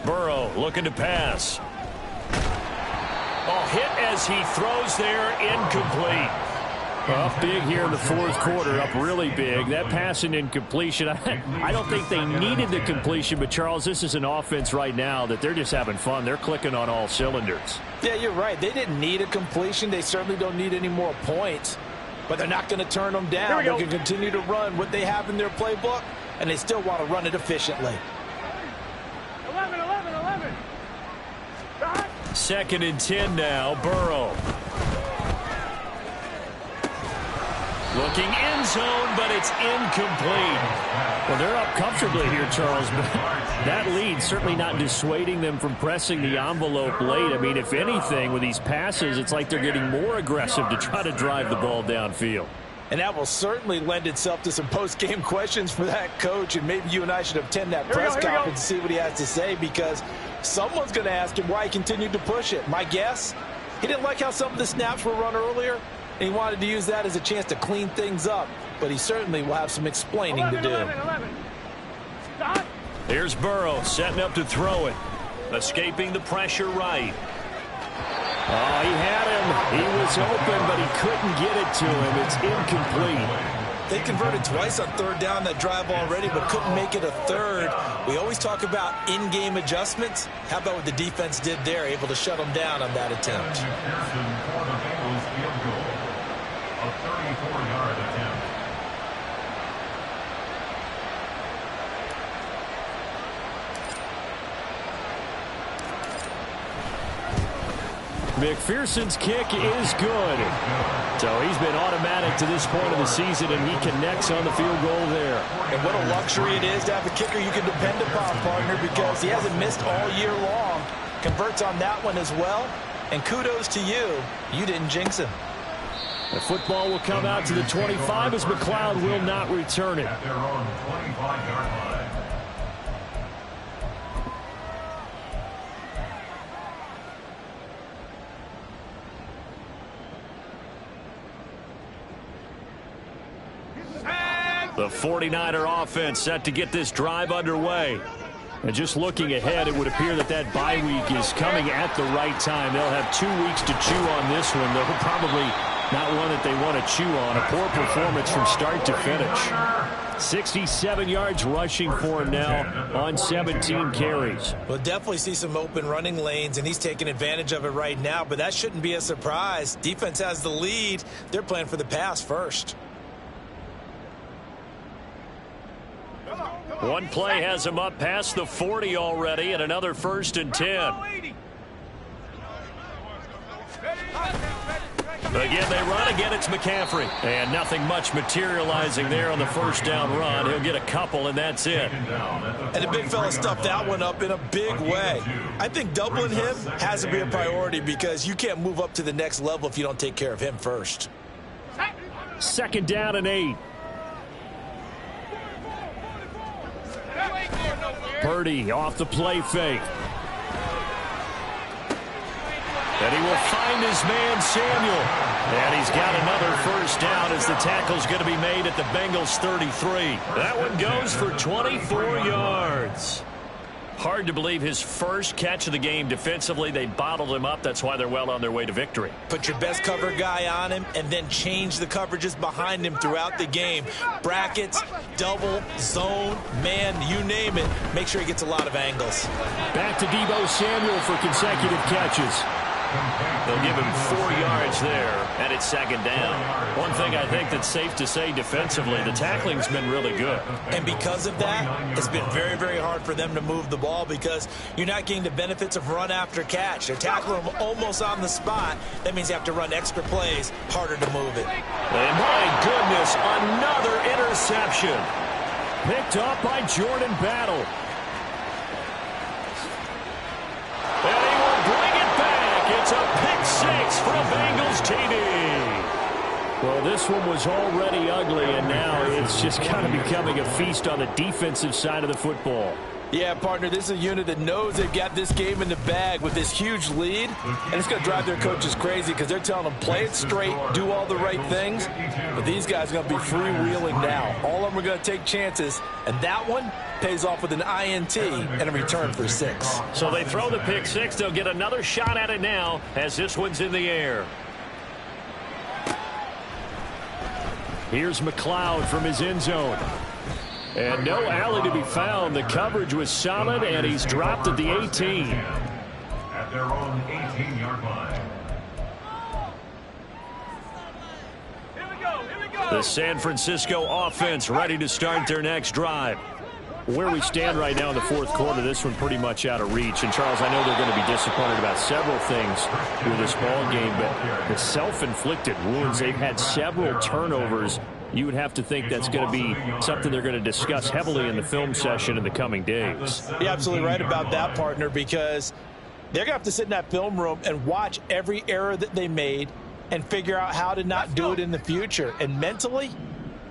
Burrow looking to pass. Oh, hit as he throws there, incomplete. Up big here in the 4th quarter, up really big. That pass and incompletion, I don't think they needed the completion, but Charles, this is an offense right now that they're just having fun. They're clicking on all cylinders. Yeah, you're right. They didn't need a completion. They certainly don't need any more points, but they're not going to turn them down. They're going to continue to run what they have in their playbook, and they still want to run it efficiently. 11. 2nd and 10 now, Burrow. Looking end zone, but it's incomplete. Well, they're up comfortably here, Charles, but that lead certainly not dissuading them from pressing the envelope late. I mean, if anything, with these passes, it's like they're getting more aggressive to try to drive the ball downfield. And that will certainly lend itself to some post-game questions for that coach, and maybe you and I should attend that press conference and see what he has to say, because someone's going to ask him why he continued to push it. My guess, he didn't like how some of the snaps were run earlier, and he wanted to use that as a chance to clean things up, but he certainly will have some explaining to do. 11. Stop. Here's Burrow setting up to throw it. Escaping the pressure right. Oh, he had him. He was open, but he couldn't get it to him. It's incomplete. They converted twice on third down that drive already, but couldn't make it a third. We always talk about in-game adjustments. How about what the defense did there, able to shut them down on that attempt? McPherson for the Bengals field goal. A 34-yard attempt. McPherson's kick is good. So he's been automatic to this point of the season, and he connects on the field goal there. And what a luxury it is to have a kicker you can depend upon, partner, because he hasn't missed all year long. Converts on that one as well. And kudos to you. You didn't jinx him. The football will come out to the 25 as McLeod will not return it. At their own 25-yard line. The 49er offense set to get this drive underway. And just looking ahead, it would appear that that bye week is coming at the right time. They'll have 2 weeks to chew on this one. They'll probably not one that they want to chew on. A poor performance from start to finish. 67 yards rushing for him now on 17 carries. We'll definitely see some open running lanes, and he's taking advantage of it right now, but that shouldn't be a surprise. Defense has the lead. They're playing for the pass first. One play has him up past the 40 already, and another 1st and 10. Again, they run. Again, it's McCaffrey. And nothing much materializing there on the first down run. He'll get a couple, and that's it. And the big fella stuffed that one up in a big way. I think doubling him has to be a priority, because you can't move up to the next level if you don't take care of him first. 2nd down and 8. Purdy off the play fake. And he will find his man Samuel. And he's got another 1st down as the tackle's going to be made at the Bengals 33. That one goes for 24 yards. Hard to believe his first catch of the game defensively. They bottled him up. That's why they're well on their way to victory. Put your best cover guy on him and then change the coverages behind him throughout the game. Brackets, double, zone, man, you name it. Make sure he gets a lot of angles. Back to Deebo Samuel for consecutive catches. They'll give him 4 yards there, and it's 2nd down. One thing I think that's safe to say defensively, the tackling's been really good. And because of that, it's been very, very hard for them to move the ball, because you're not getting the benefits of run after catch. They're tackling him almost on the spot. That means you have to run extra plays, harder to move it. And my goodness, another interception. Picked up by Jordan Battle. And he will bring it back. It's a pick 6 from Bengals TD. Well, this one was already ugly, and now it's just kind of becoming a feast on the defensive side of the football. Yeah, partner, this is a unit that knows they've got this game in the bag with this huge lead, and it's going to drive their coaches crazy, because they're telling them play it straight, do all the right things, but these guys are going to be freewheeling now. All of them are going to take chances, and that one pays off with an INT and a return for 6. So they throw the pick 6. They'll get another shot at it now as this one's in the air. Here's McLeod from his end zone. And no alley to be found. The coverage was solid, and he's dropped at the 18. At their own 18-yard line. The San Francisco offense ready to start their next drive. Where we stand right now in the 4th quarter, this one pretty much out of reach. And, Charles, I know they're going to be disappointed about several things with this ball game, but the self-inflicted wounds, they've had several turnovers. You would have to think that's going to be something they're going to discuss heavily in the film session in the coming days. You're absolutely right about that, partner, because they're going to have to sit in that film room and watch every error that they made, and figure out how to not do it in the future. And mentally,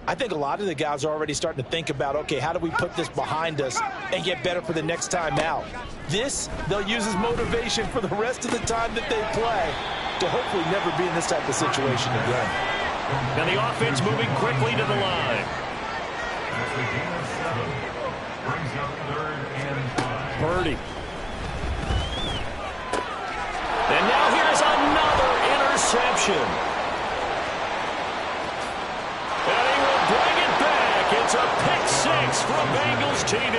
I think a lot of the guys are already starting to think about, okay, how do we put this behind us and get better for the next time out? This, they'll use as motivation for the rest of the time that they play to hopefully never be in this type of situation again. And the offense moving quickly to the line. As the game of 7 brings up 3rd and 5. Purdy. And now here's another interception. And he will bring it back. It's a pick 6 from Bengals TD.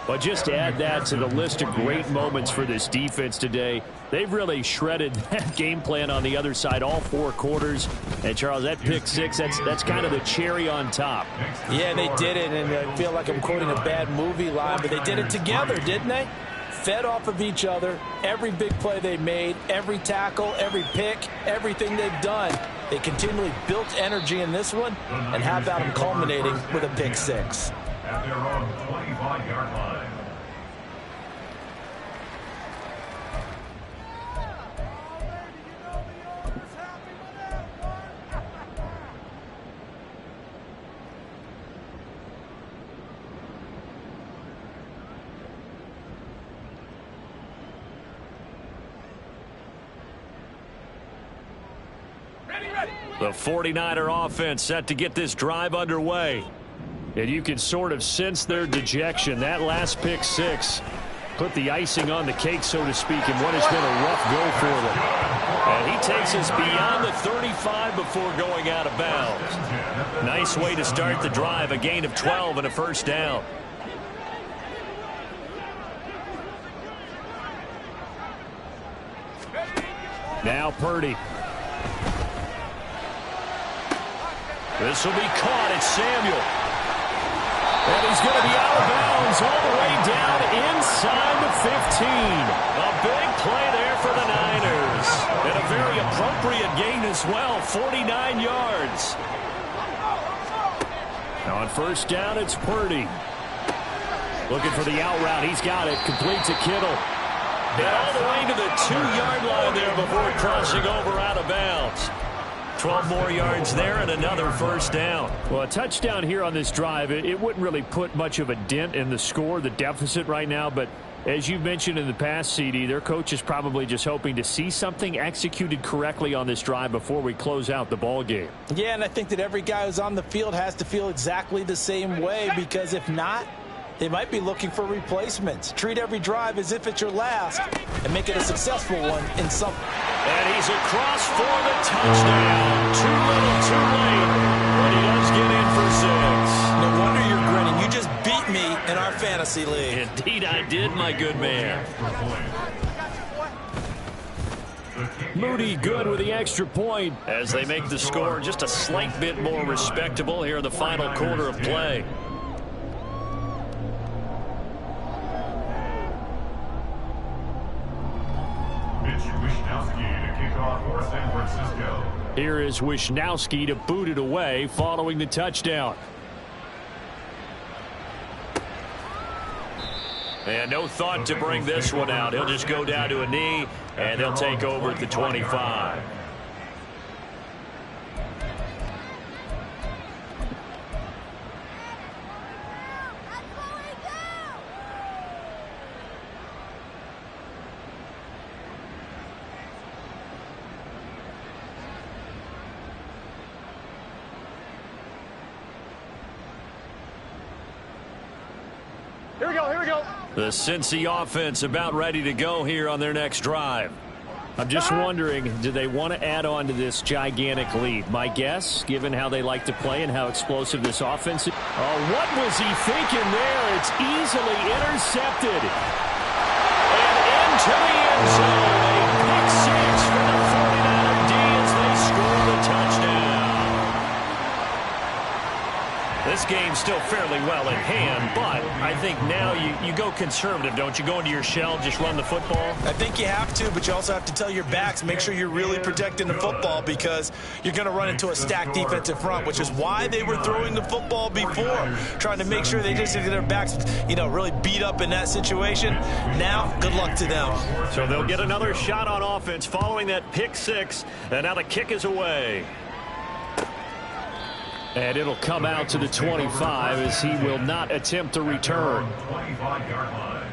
But just to add that to the list of great moments for this defense today, they've really shredded that game plan on the other side all 4 quarters. And, Charles, that pick 6, that's kind of the cherry on top. Yeah, they did it, and I feel like I'm quoting a bad movie line, but they did it together, didn't they? Fed off of each other, every big play they made, every tackle, every pick, everything they've done. They continually built energy in this one, and how about them culminating with a pick 6? At their own 25-yard line. The 49er offense set to get this drive underway. And you can sort of sense their dejection. That last pick 6 put the icing on the cake, so to speak, in what has been a rough go for them. And he takes us beyond the 35 before going out of bounds. Nice way to start the drive, a gain of 12 and a first down. Now Purdy. This will be caught. It's Samuel. And he's going to be out of bounds all the way down inside the 15. A big play there for the Niners. And a very appropriate gain as well, 49 yards. Now on first down, it's Purdy. Looking for the out route. He's got it. Complete to Kittle. And all the way to the 2-yard line there before crossing over out of bounds. 12 more yards there and another first down. Well, a touchdown here on this drive, it wouldn't really put much of a dent in the score, the deficit right now. But as you mentioned in the past, CD, their coach is probably just hoping to see something executed correctly on this drive before we close out the ball game. Yeah, and I think that every guy who's on the field has to feel exactly the same way, because if not, they might be looking for replacements. Treat every drive as if it's your last and make it a successful one in some. And he's across for the touchdown. Too little, too late. But he does get in for 6. No wonder you're grinning. You just beat me in our fantasy league. Indeed I did, my good man. Moody good with the extra point as they make the score just a slight bit more respectable here in the final quarter of play. Here is Wishnowski to boot it away following the touchdown. And no thought to bring this one out. He'll just go down to a knee, and they'll take over at the 25. Here we go. The Cincy offense about ready to go here on their next drive. I'm just wondering, do they want to add on to this gigantic lead? My guess, given how they like to play and how explosive this offense is. Oh, what was he thinking there? It's easily intercepted. And into the end zone. A pick 6 for the 49er D as they score the touchdown. This game's still fairly well in hand, but I think now you go conservative, don't you? Go into your shell, just run the football? I think you have to, but you also have to tell your backs, make sure you're really protecting the football because you're going to run into a stacked defensive front, which is why they were throwing the football before, trying to make sure they just get their backs, really beat up in that situation. Now, good luck to them. So they'll get another shot on offense following that pick six, and now the kick is away. And it'll come out to the 25 as he will not attempt to return. 25-yard line.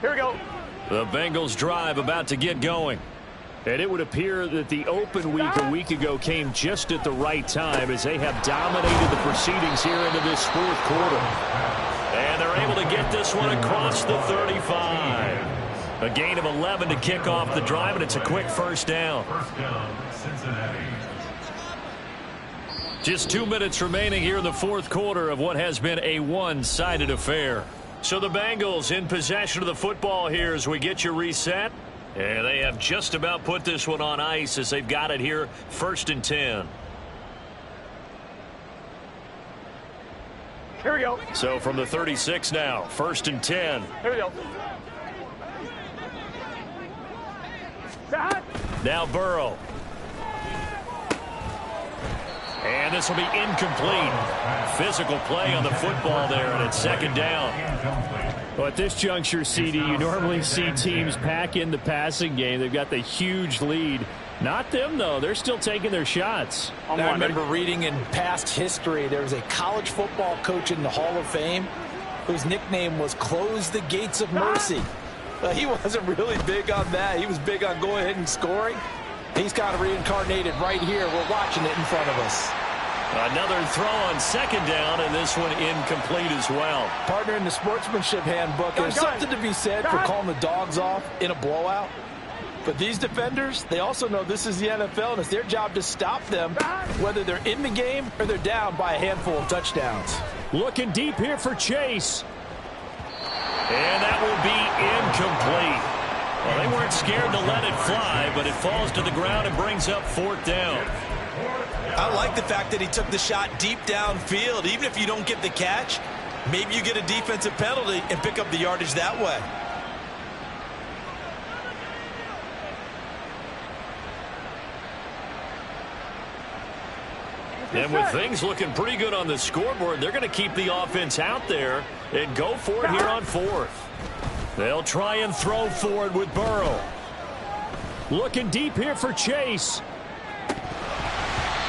Here we go. The Bengals drive about to get going. And it would appear that the open week a week ago came just at the right time as they have dominated the proceedings here into this fourth quarter. And they're able to get this one across the 35. A gain of 11 to kick off the drive, and it's a quick first down. First down, Cincinnati. Just 2 minutes remaining here in the fourth quarter of what has been a one-sided affair. So the Bengals in possession of the football here as we get you reset. And they have just about put this one on ice as they've got it here, 1st and 10. Here we go. So from the 36 now, 1st and 10. Here we go. Now Burrow. And this will be incomplete. Physical play on the football there, and it's 2nd down. Well, at this juncture, CD, you normally see teams pack in the passing game. They've got the huge lead. Not them, though. They're still taking their shots. I remember reading in past history, there was a college football coach in the Hall of Fame whose nickname was Close the Gates of Mercy. He wasn't really big on that. He was big on going ahead and scoring. He's kind of reincarnated right here. We're watching it in front of us. Another throw on 2nd down, and this one incomplete as well. Partner, in the sportsmanship handbook, there's something to be said for calling the dogs off in a blowout. But these defenders, they also know this is the NFL, and it's their job to stop them, whether they're in the game or they're down by a handful of touchdowns. Looking deep here for Chase. And that will be incomplete. Well, they weren't scared to let it fly, but it falls to the ground and brings up 4th down. I like the fact that he took the shot deep downfield. Even if you don't get the catch, maybe you get a defensive penalty and pick up the yardage that way. And with things looking pretty good on the scoreboard, they're going to keep the offense out there and go for it here on 4th. They'll try and throw for it with Burrow. Looking deep here for Chase.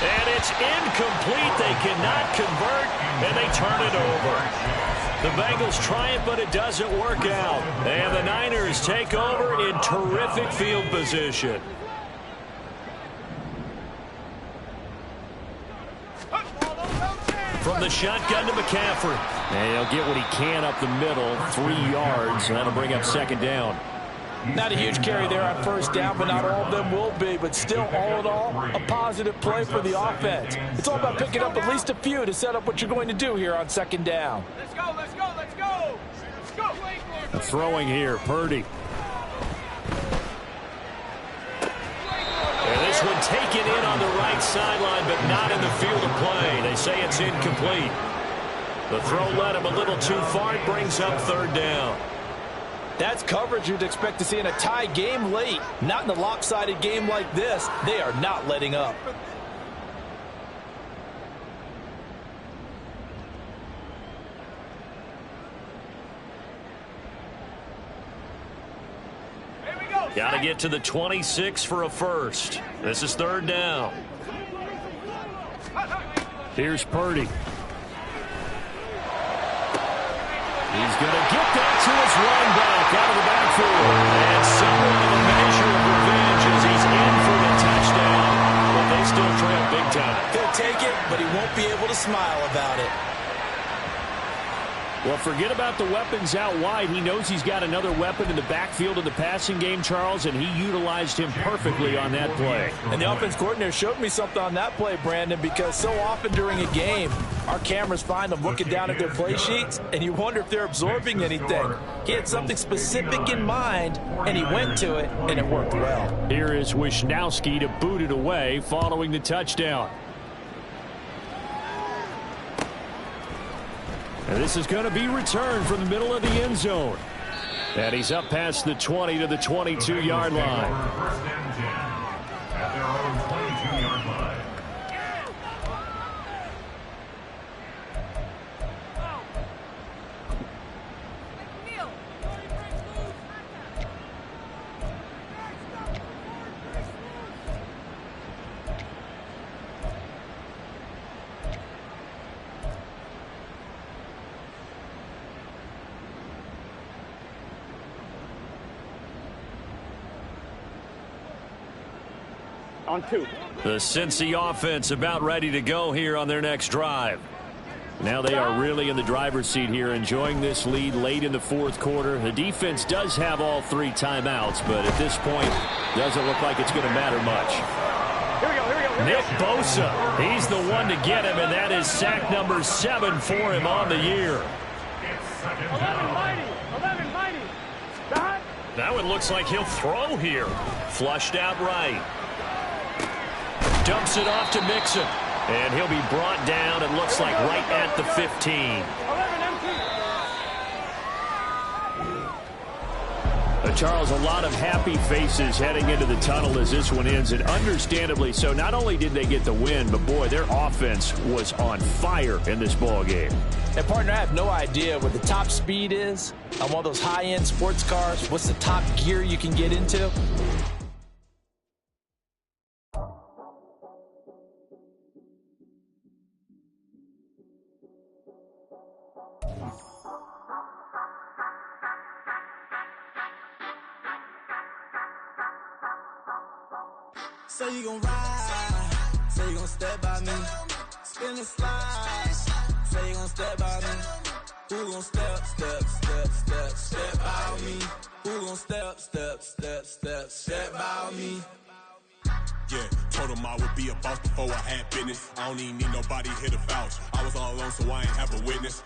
And it's incomplete. They cannot convert, and they turn it over. The Bengals try it, but it doesn't work out. And the Niners take over in terrific field position. From the shotgun to McCaffrey. And he'll get what he can up the middle, 3 yards, and that'll bring up 2nd down. Not a huge carry there on 1st down, but not all of them will be. But still, all in all, a positive play for the offense. It's all about picking up at least a few to set up what you're going to do here on 2nd down. Let's go, let's go, let's go. Let's go. Throwing here, Purdy. And this one taken in on the right sideline, but not in the field of play. They say it's incomplete. The throw led him a little too far. It brings up 3rd down. That's coverage you'd expect to see in a tie game late. Not in a lopsided game like this. They are not letting up. Got to get to the 26 for a first. This is 3rd down. Here's Purdy. He's going to get that to his run back out of the backfield. And somewhat of a measure of revenge as he's in for the touchdown. But they still trail big time. He'll take it, but he won't be able to smile about it. Well, forget about the weapons out wide. He knows he's got another weapon in the backfield of the passing game, Charles, and he utilized him perfectly on that play. And the offense coordinator showed me something on that play, Brandon, because so often during a game, our cameras find them looking down at their play sheets, and you wonder if they're absorbing anything. He had something specific in mind, and he went to it, and it worked well. Here is Wisnowski to boot it away following the touchdown. And this is going to be returned from the middle of the end zone. And he's up past the 20 to the 22-yard line. First and 10 at their own 22-yard line. On 2. The Cincy offense about ready to go here on their next drive. Now they are really in the driver's seat here, enjoying this lead late in the fourth quarter. The defense does have all 3 timeouts, but at this point, doesn't look like it's going to matter much. Here we go. Nick Bosa, he's the one to get him, and that is sack number 7 for him on the year. 11 mighty. That one looks like he'll throw here. Flushed out right. Dumps it off to Mixon. And he'll be brought down, it looks like, right at the 15. 11 empty. Charles, a lot of happy faces heading into the tunnel as this one ends, and understandably so. Not only did they get the win, but, boy, their offense was on fire in this ball game. And, partner, I have no idea what the top speed is on one of those high-end sports cars. What's the top gear you can get into? Say you gon' ride, say you gon' step by me, spin and slide, say you gon' step by me, who gon' step by me, who gon' step by me. Yeah, told him I would be a boss before I had business. I don't even need nobody here to vouch. I was all alone, so I ain't have a witness.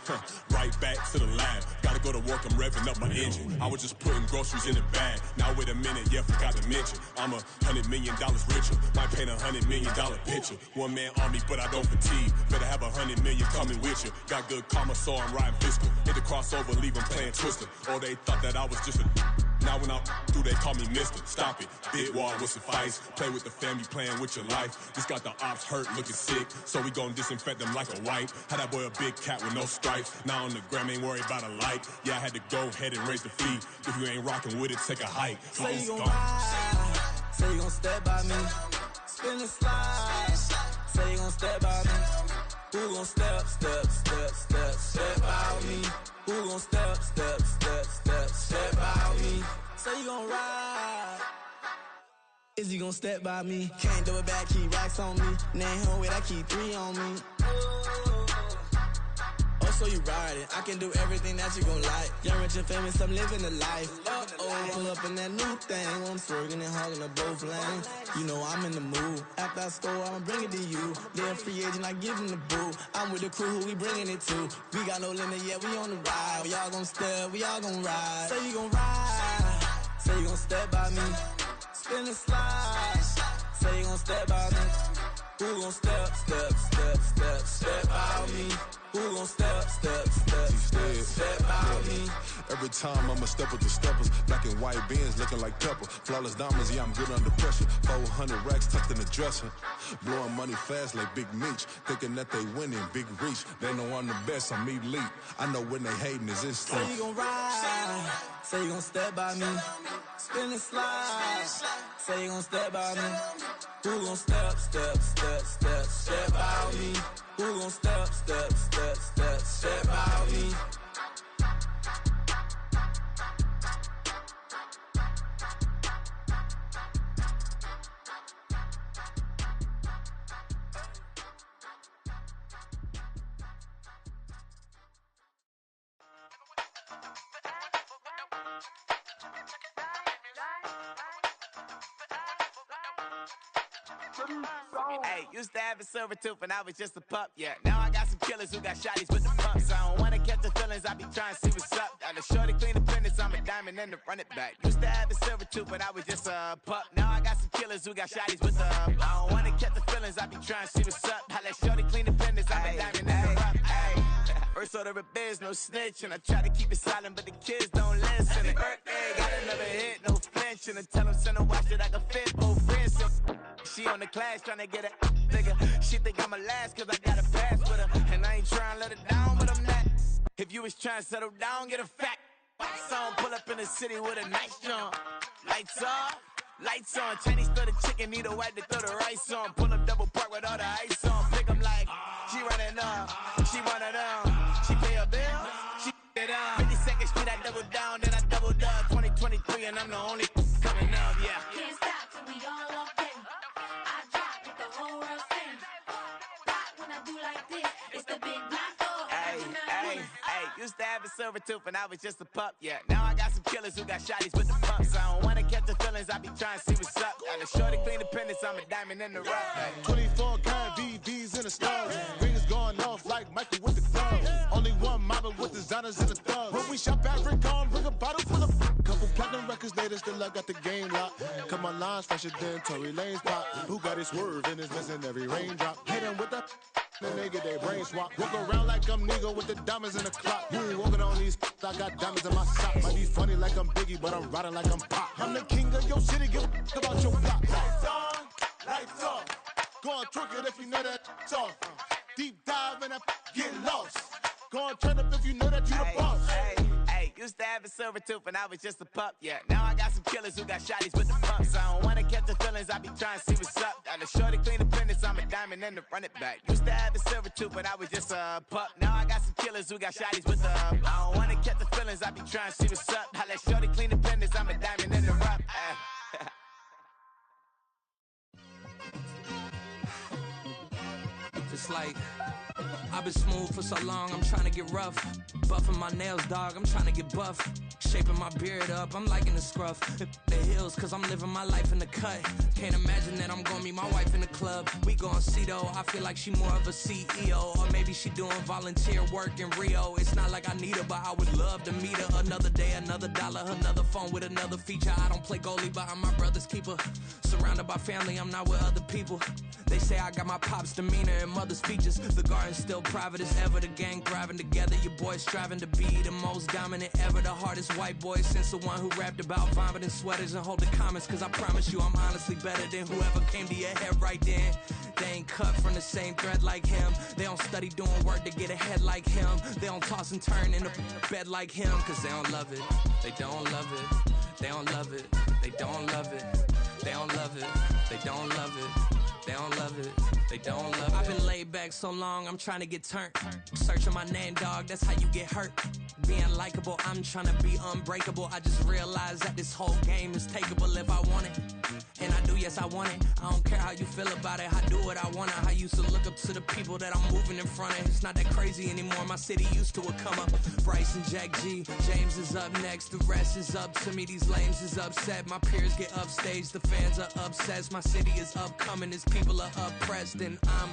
Right back to the lab. Gotta go to work, I'm revving up my engine. I was just putting groceries in the bag. Now wait a minute, yeah, forgot to mention. I'm $100 million richer. Might paint $100 million picture. One man army, but I don't fatigue. Better have $100 million coming with you. Got good karma, so I'm riding fiscal. Hit the crossover, leave them playing Twister. Or they thought that I was just a... Now when I'm through, they call me Mister. Stop it. Big wall with suffice. Play with the family, playing with your life. This got the ops hurt, looking sick. So we gon' disinfect them like a wipe. Had that boy a big cat with no stripes. Now on the gram, ain't worried about a light. Yeah, I had to go ahead and raise the fee. If you ain't rocking with it, take a hike. Say you gon' ride, say you gon' step by me, spin and slide, say you gon' step by me, who gon' step by me, who gon' step by me, say you gon' ride, is he gon' step by me, can't do it back, keep racks on me, name home with I keep 3 on me. So you ride it, I can do everything that you gon' like. Young, rich, and famous, I'm living the life. Pull up in that new thing, I'm swerving and hogging the both lanes. You know I'm in the mood. After I score, I'ma bring it to you. They're a free agent, I give them the boo. I'm with the crew, who we bringing it to. We got no limit, yeah, we on the ride. We all gon' step, we all gon' ride. Say you gon' ride, say you gon' step by me. Spin and slide, say you gon' step by me. Who gon' step by me? Who gon' step by me? Every time I'ma step with the steppers. Black and white beans looking like pepper. Flawless diamonds, yeah, I'm good under pressure. 400 racks tucked in the dresser. Blowing money fast like Big Meech. Thinking that they winning, big reach. They know I'm the best, I'm elite. I know when they hating is instant. Say you gon' ride, say you gon' step by me. Spin and slide, say you gon' step by me. Who gon' step by me? Who gon' step by me? Hey, used to have a silver tooth and I was just a pup, yeah. Now I got some killers who got shotties with the pumps. I don't wanna catch the feelings, I be trying to see what's up. Got a shorty clean the fitness, I'm a diamond and to run it back. Used to have a silver tooth but I was just a pup. Now I got some killers who got shotties with the I don't wanna catch the feelings, I be trying to see what's up. I let shorty clean the fitness, I'm a diamond and to run it back. First order of biz, no snitch, and I try to keep it silent, but the kids don't listen. And birthday, got another hit, no flinch, and I tell them send her watch it, I can fit both friends. So she on the class trying to get a nigga. She think I'm a last cause I got a pass with her, and I ain't trying to let her down, but I'm not. If you was trying to settle down, get a fat song, pull up in the city with a nice jump. Lights off. Lights on, Chinese throw the chicken, need a wipe to throw the rice on. Pull up double park with all the ice on. Pick 'em like, she running up, she one of them. She pay her bill, she it up. 52nd Street, I double down, then I doubled up. 2023, and I'm the only coming up, yeah. Can't stop till we all up in. I drop with the whole world sing. Pop when I do like this, it's the big black dog. Hey, used to have a silver tooth and I was just a pup, yeah. Now I got some killers who got shotties with the pumps. I don't wanna catch the feelings, I be trying to see what's up. Got a shorty clean the pendants, I'm a diamond in the rough. Hey. 24 karat VVs in the stars. Rings going off like Michael with the gloves. Only one model with designers in the thugs. When we shop at Rick on, bring a bottle full of couple platinum records later, still I got the game locked. Cut my lines fresher than Tory Lane's pop. Who got his swerve and is missing every raindrop. Hit him with the then they get their brain swap. Walk around like I'm nigga with the diamonds in the clock. You ain't walking on these, I got diamonds in my sock. Might be funny like I'm Biggie, but I'm riding like I'm Pop. I'm the king of your city, give a about your block. Lights on, lights off. Go on, twerk it if you know that it's off. Deep dive and I get lost. Go on, turn up if you know that you the boss. Used to have a silver tooth and I was just a pup, yeah. Now I got some killers who got shotties with the pumps. I don't wanna catch the feelings, I be trying to see what's up. Got a shorty clean the pendants, I'm a diamond and to run it back. Used to have a silver tooth but I was just a pup. Now I got some killers who got shotties with the I don't wanna catch the feelings, I be trying to see what's up. I let shorty clean the pendants, I'm a diamond and to run it. Just like I've been smooth for so long, I'm trying to get rough. Buffing my nails, dog, I'm trying to get buff. Shaping my beard up, I'm liking the scruff. The hills, cause I'm living my life in the cut. Can't imagine that I'm gonna meet my wife in the club. We gon' see though, I feel like she more of a CEO. Or maybe she doing volunteer work in Rio. It's not like I need her, but I would love to meet her. Another day, another dollar, another phone with another feature. I don't play goalie, but I'm my brother's keeper. Surrounded by family, I'm not with other people. They say I got my pop's demeanor and mother's features. The garden's still private as ever, the gang thriving together. Your boys striving to be the most dominant ever. The hardest white boy since the one who rapped about vomiting sweaters and hold the comments. Cause I promise you I'm honestly better than whoever came to your head right then. They ain't cut from the same thread like him. They don't study doing work to get ahead like him. They don't toss and turn in the bed like him. Cause they don't love it, they don't love it. They don't love it, they don't love it. They don't love it, they don't love it. They don't love it, they don't love it. I've been laid back so long, I'm trying to get turned. Searching my name, dog, that's how you get hurt. Being likable, I'm trying to be unbreakable. I just realized that this whole game is takeable if I want it. And I do, yes, I want it. I don't care how you feel about it, I do what I want. I used to look up to the people that I'm moving in front of. It's not that crazy anymore, my city used to a come up. Bryce and Jack G, James is up next. The rest is up to me, these lames is upset. My peers get upstage, the fans are obsessed. My city is upcoming, these people are oppressed. And I'm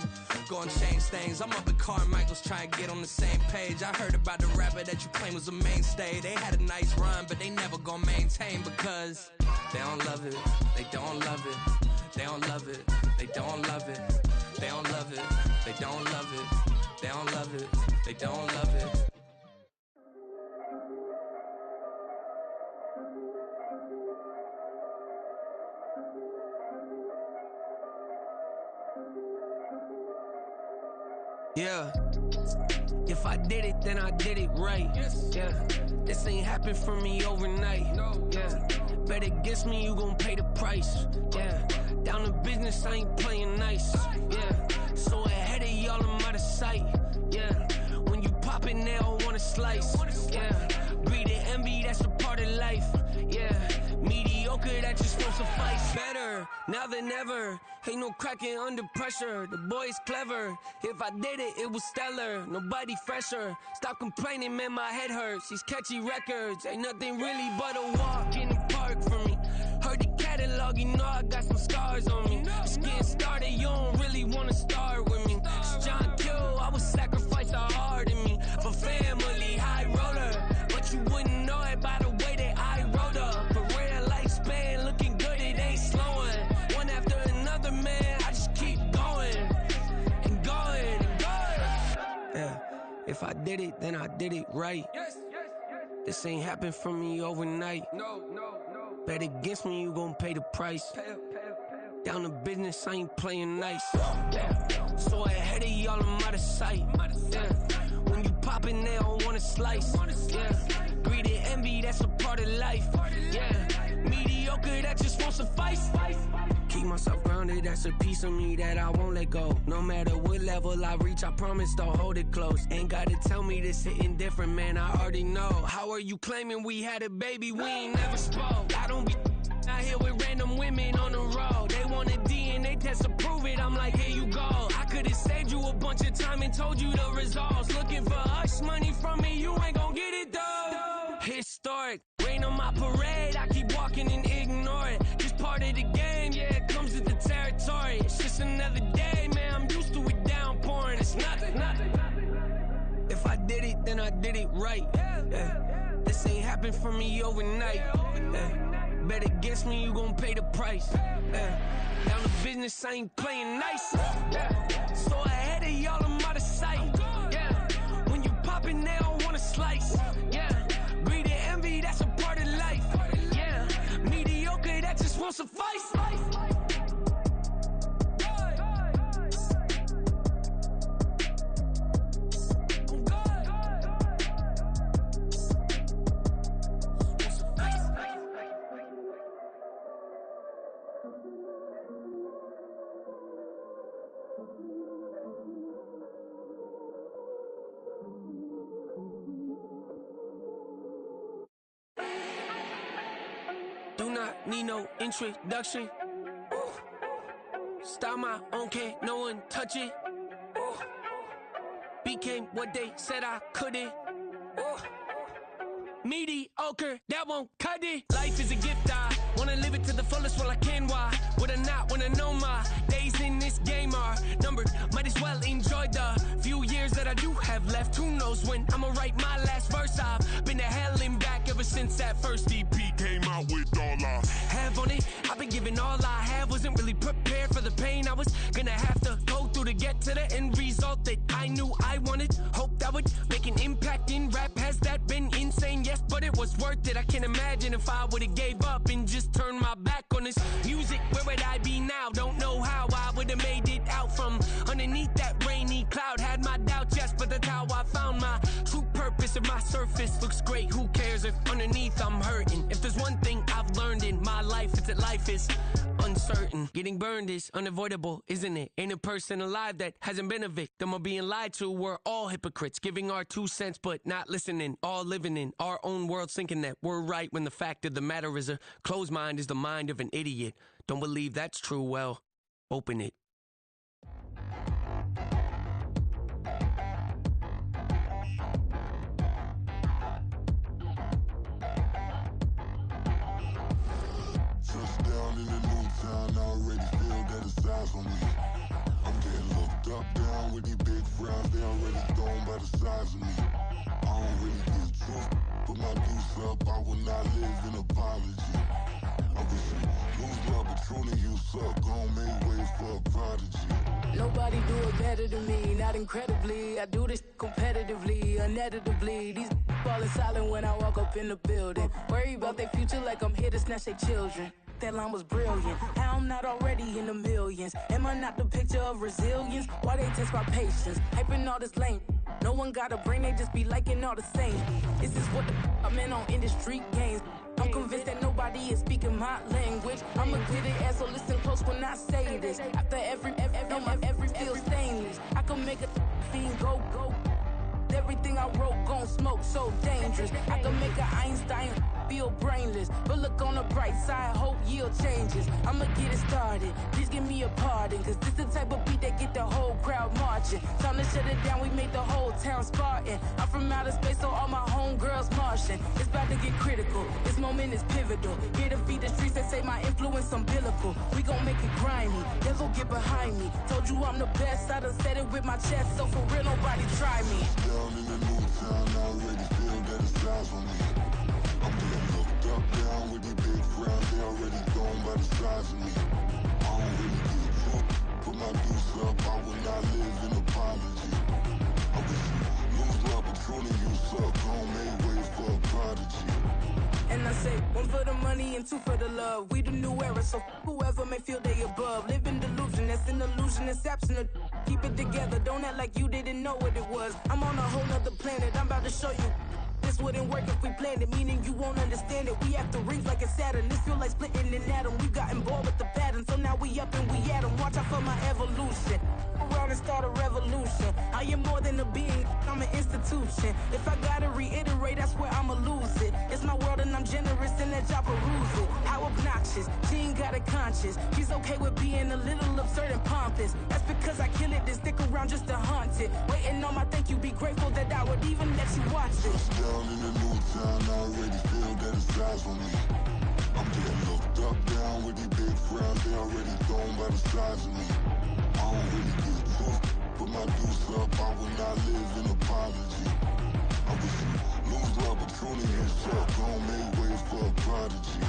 gonna change things. I'm up at Carmichael's trying to get on the same page. I heard about the rapper that you claim was a mainstay. They had a nice run, but they never gonna maintain because they don't love it, they don't love it, they don't love it, they don't love it, they don't love it, they don't love it, they don't love it, they don't love it. Yeah. If I did it, then I did it right. Yeah. This ain't happened for me overnight. Yeah. Bet against me, you gon' pay the price. Yeah. Down to business, I ain't playing nice. Yeah. So ahead of y'all, I'm out of sight. Yeah. When you pop it, they don't wanna slice. Yeah. Greed and envy, that's a part of life. Yeah. Mediocre, that just won't suffice. Better now than ever. Ain't no cracking under pressure. The boy's clever. If I did it, it was stellar. Nobody fresher. Stop complaining, man, my head hurts. These catchy records ain't nothing really but a walk in the park for me. Heard the catalog, you know I got some scars on me. It's getting started. really wanna start with me. John Q, I would sacrifice a heart in me for family, high roller. But you wouldn't know it by the way that I wrote up. A real lifespan, looking good, it ain't slowing. One after another, man, I just keep going and going and going. Yeah, if I did it, then I did it right. This ain't happened for me overnight. No. Bet against me, you gon' pay the price. Down to business, I ain't playing nice. Yeah. So ahead of y'all, I'm out of sight. Yeah. When you poppin', they don't wanna slice. Yeah. Greed and envy, that's a part of life. Yeah. Mediocre, that just won't suffice. Keep myself grounded, that's a piece of me that I won't let go. No matter what level I reach, I promise don't hold it close. Ain't gotta tell me this hitting different, man, I already know. How are you claiming we had a baby, we ain't never spoke? I don't be out here with random women on the road. They want a DNA test to prove it, I'm like, here you go. I could've saved you a bunch of time and told you the results. Looking for hush money from me, you ain't gon' get it though. Historic, rain on my parade, I keep walking and ignore it. Just part of the game, yeah, it comes with the territory. It's just another day, man, I'm used to it downpouring. It's nothing. If I did it, then I did it right. Yeah. This ain't happened for me overnight. Yeah. Bet against me, you gon' pay the price. Yeah. Down to business, I ain't playing nice. Yeah. So ahead of y'all, I'm out of sight. Yeah. When you poppin', they don't wanna slice. Yeah. Greed and envy, that's a part of life. Yeah. Mediocre, that just won't suffice. Do not need no introduction. Ooh. Start my own, can't no one touch it. Ooh. Became what they said I couldn't. Ooh. Mediocre, that won't cut it. Life is a gift, I wanna live it to the fullest while I can. Why would I not wanna know my days in this game are numbered? Might as well enjoy the few years that I do have left. Who knows when I'ma write my last verse? I've been to hell and back ever since that first EP came out with all I have on it. I've been giving all I have, wasn't really prepared for the pain I was gonna have to go through to get to the end result that I knew I wanted. Hoped I would make an impact in rap. Has that been insane? Yes, but it was worth it. I can't imagine if I would've gave up and just turned my back on this music. Where would I be now? Don't know how I would've made it out from underneath that rainy cloud. Had my doubts, yes, but that's how I found my true purpose. If my surface looks great, who cares if underneath I'm hurting? If there's one thing I've learned in my life, it's that life is uncertain. Getting burned is unavoidable, isn't it? Ain't a person alive that hasn't been a victim of being lied to. We're all hypocrites, giving our 2 cents but not listening. All living in our own world, thinking that we're right when the fact of the matter is a closed mind is the mind of an idiot. Don't believe that's true? Well, open it. Touchdown in the new town, I already feel that it's eyes on me. I'm getting looked up, down with these big frowns, they already thrown by the size of me. I don't really get truth, put my deuce up, I will not live in apology. I wish you lose love, but truly you suck, gon' make way for a prodigy. Nobody do it better than me, not incredibly. I do this competitively, uneditably. These falling silent when I walk up in the building. Worry about their future like I'm here to snatch their children. That line was brilliant. How I'm not already in the millions. Am I not the picture of resilience? Why they test my patience? Hyping all this lame. No one got a brain, they just be liking all the same. This is what the I'm in on industry games. I'm convinced that nobody is speaking my language. I'ma get it as so listen close when I say this. After every feel stainless. I can make a fiend go. Everything I wrote gon' smoke, so dangerous. I can make an Einstein feel brainless. But look on the bright side, hope yield changes. I'ma get it started, please give me a pardon. Cause this the type of beat that get the whole crowd marching. Time to shut it down, we made the whole town Spartan. I'm from outer space, so all my homies homegirls Martian. It's about to get critical. This moment is pivotal. Here to feed the streets that say my influence umbilical. We gon' make it grimy. They'll go get behind me. Told you I'm the best. I done said it with my chest. So for real, nobody try me. Down in the new town, I already feel that it's eyes on me. I'm getting looked up, down with these big crowds. They already gone by the size of me. I don't really give a fuck. Put my deuce up, I will not live in apology. I wish you lose the opportunity, you suck. Home made way for a prodigy. And I say, one for the money and two for the love. We the new era, so whoever may feel they above. Live in delusion, that's an illusion, it's absent. Keep it together, don't act like you didn't know what it was. I'm on a whole nother planet, I'm about to show you. This wouldn't work if we planned it, meaning you won't understand it. We have to rings like it's Saturn. This feel like splitting an atom. We gotten bored with the pattern, so now we up and we at 'em. Watch out for my evolution. Around and start a revolution. I am more than a being, I'm an institution. If I gotta reiterate, that's where I'ma lose it. It's my world and I'm generous and that y'all peruse it. How obnoxious, she ain't got a conscience. She's okay with being a little absurd and pompous. That's because I kill it, then stick around just to haunt it. Waiting on my thank you, be grateful that I would even let you watch this. Down in the new town, I already feel that it's eyes on me. I'm getting looked up, down with these big crowds. They already gone by the size of me. I don't really give a fuck. Put my deuce up, I will not live in apology. I wish you lose the opportunity, you suck. Home made way for a prodigy.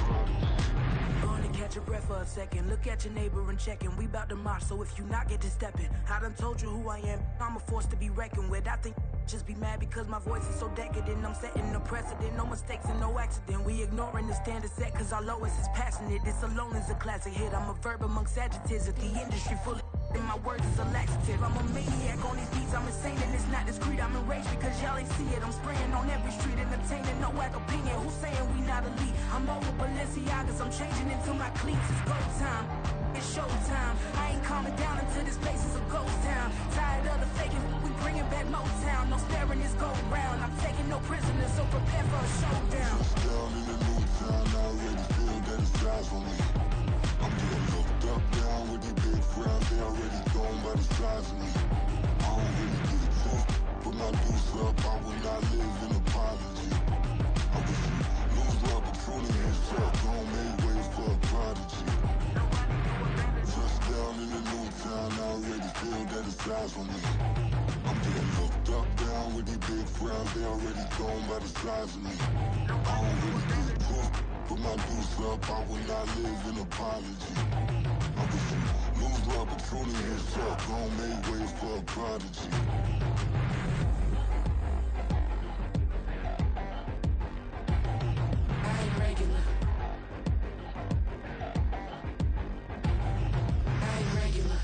Gonna catch your breath for a second. Look at your neighbor and checking. We bout to march, so if you not get to stepping. I done told you who I am. I'm a force to be reckoned with. I think just be mad because my voice is so decadent. I'm setting a precedent. No mistakes and no accident. We ignoring the standard set because our lowest is passionate. This alone is a classic hit. I'm a verb amongst adjectives. If the industry full of and my words is a laxative. I'm a maniac on these beats. I'm insane and it's not discreet. I'm enraged because y'all ain't see it. I'm spraying on every street, entertaining no whack opinion. Who's saying we not elite? I'm over Balenciagas. I'm changing into my cleats. It's go time. It's showtime. I ain't calming down until this place is a ghost town. Tired of the faking. We bringing back Motown. No sparing this go round. I'm taking no prisoners, so prepare for a showdown. Down in the new town, I already feel that it's eyes on me. I'm getting looked up, down with these big crowds. They already gone by the size of me. I don't really give a fuck. Put my deuce up, I will not live in apology. I wish you lose the opportunity, you suck. Home made way for a prodigy. Just down in the new town, I already feel that it's eyes on me. I'm getting looked up, down with these big crowds. They already gone by the size of me. I don't really give a fuck. Put my deuce up, I will not live in apology. I wish you lose the opportunity, you suck. Home made way for a prodigy. I ain't regular. I ain't regular.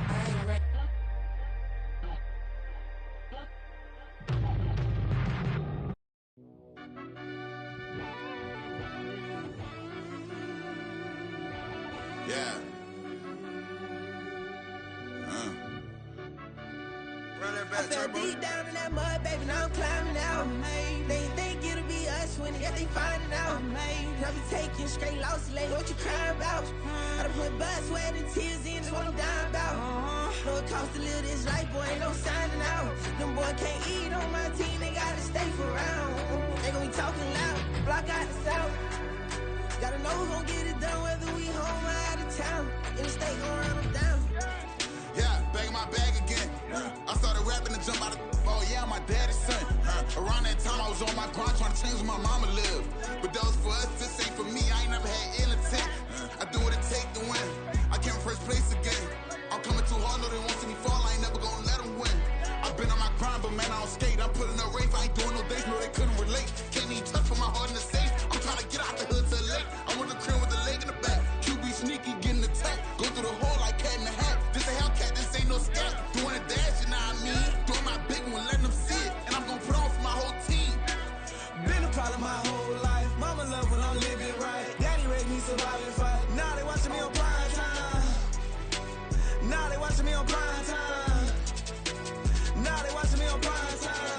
I ain't regular. Yeah. I fell deep down in that mud, baby, now I'm climbing out. They think it'll be us when yet they finding out. I be taking straight losses, lady, what you crying about? I done put blood, sweat, and tears in, that's what I'm dying about. Know it costs to live this life, boy, ain't no signing out. Them boy can't eat on my team, they gotta stay for round. They gon' be talking loud, block out the south. Gotta know who gon' get it done, whether we home or out of town. In the state, gon' run them down. Yeah, back in my bag again. I started rapping and jump out of oh yeah, my daddy's son. Around that time I was on my grind trying to change where my mama lived. But that was for us, this ain't for me. I ain't never had ill intent. I do what it take to win. I came first place again. I'm coming too hard, no they won't see me fall. I ain't never gonna let them win. I've been on my grind, but man I don't skate. I'm putting up race, I ain't doing no days, no they couldn't relate. Can't even touch for my heart in the safe. I'm trying to get out the hood to the lake. I'm with the crib with the leg in the back. QB sneaky, getting attacked. Go through the hole like cat in the hat. This a Hellcat, this ain't no scat. Doing a dash, you know what I mean? Doing my big one, letting them see it. And I'm gonna put on for my whole team. Been a problem my whole life. Mama love when I'm living right. Daddy raised me surviving fight. Now they watching me on prime time. Now they watching me on prime time. Now they watching me on prime time.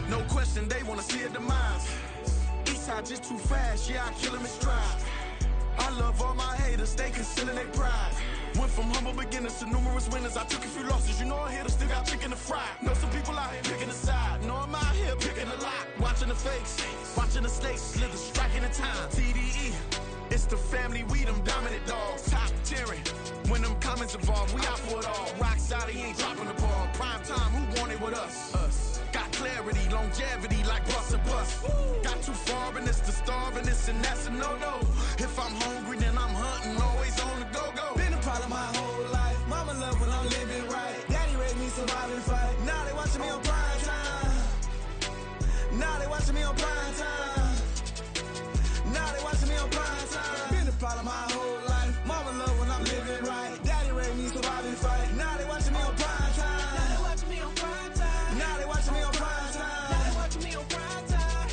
No question, they wanna see a demise. Eastside just too fast, yeah, I kill him in stride. I love all my haters, they consider their pride. Went from humble beginners to numerous winners. I took a few losses, you know a hitter still got chicken to fry. Know some people out here picking a side. Know I'm out here picking a lot. Watching the fakes, watching the stakes, slither, striking the time. TDE, it's the family, we them dominant dogs. Top tiering, when them comments involved, we out for it all. Rock solid, he ain't dropping the ball. Prime time, who want it with us? Us. Got clarity, longevity, like bus and bus. Got too far in this to starve in this, and that's a no-no. If I'm hungry, then I'm hunting, always on the go-go. Been a problem my whole life. Mama love when I'm living right. Daddy raised me survive and fight. Now they watching me on prime time. Now they watching me on prime time. Now they watching me on prime time. Been a problem my whole life. Mama love when I'm living right. Daddy raised me survive and fight. Now they watching me on prime time. Now they watching me on prime time. Now they watching me on prime time. Now they watching me on prime time.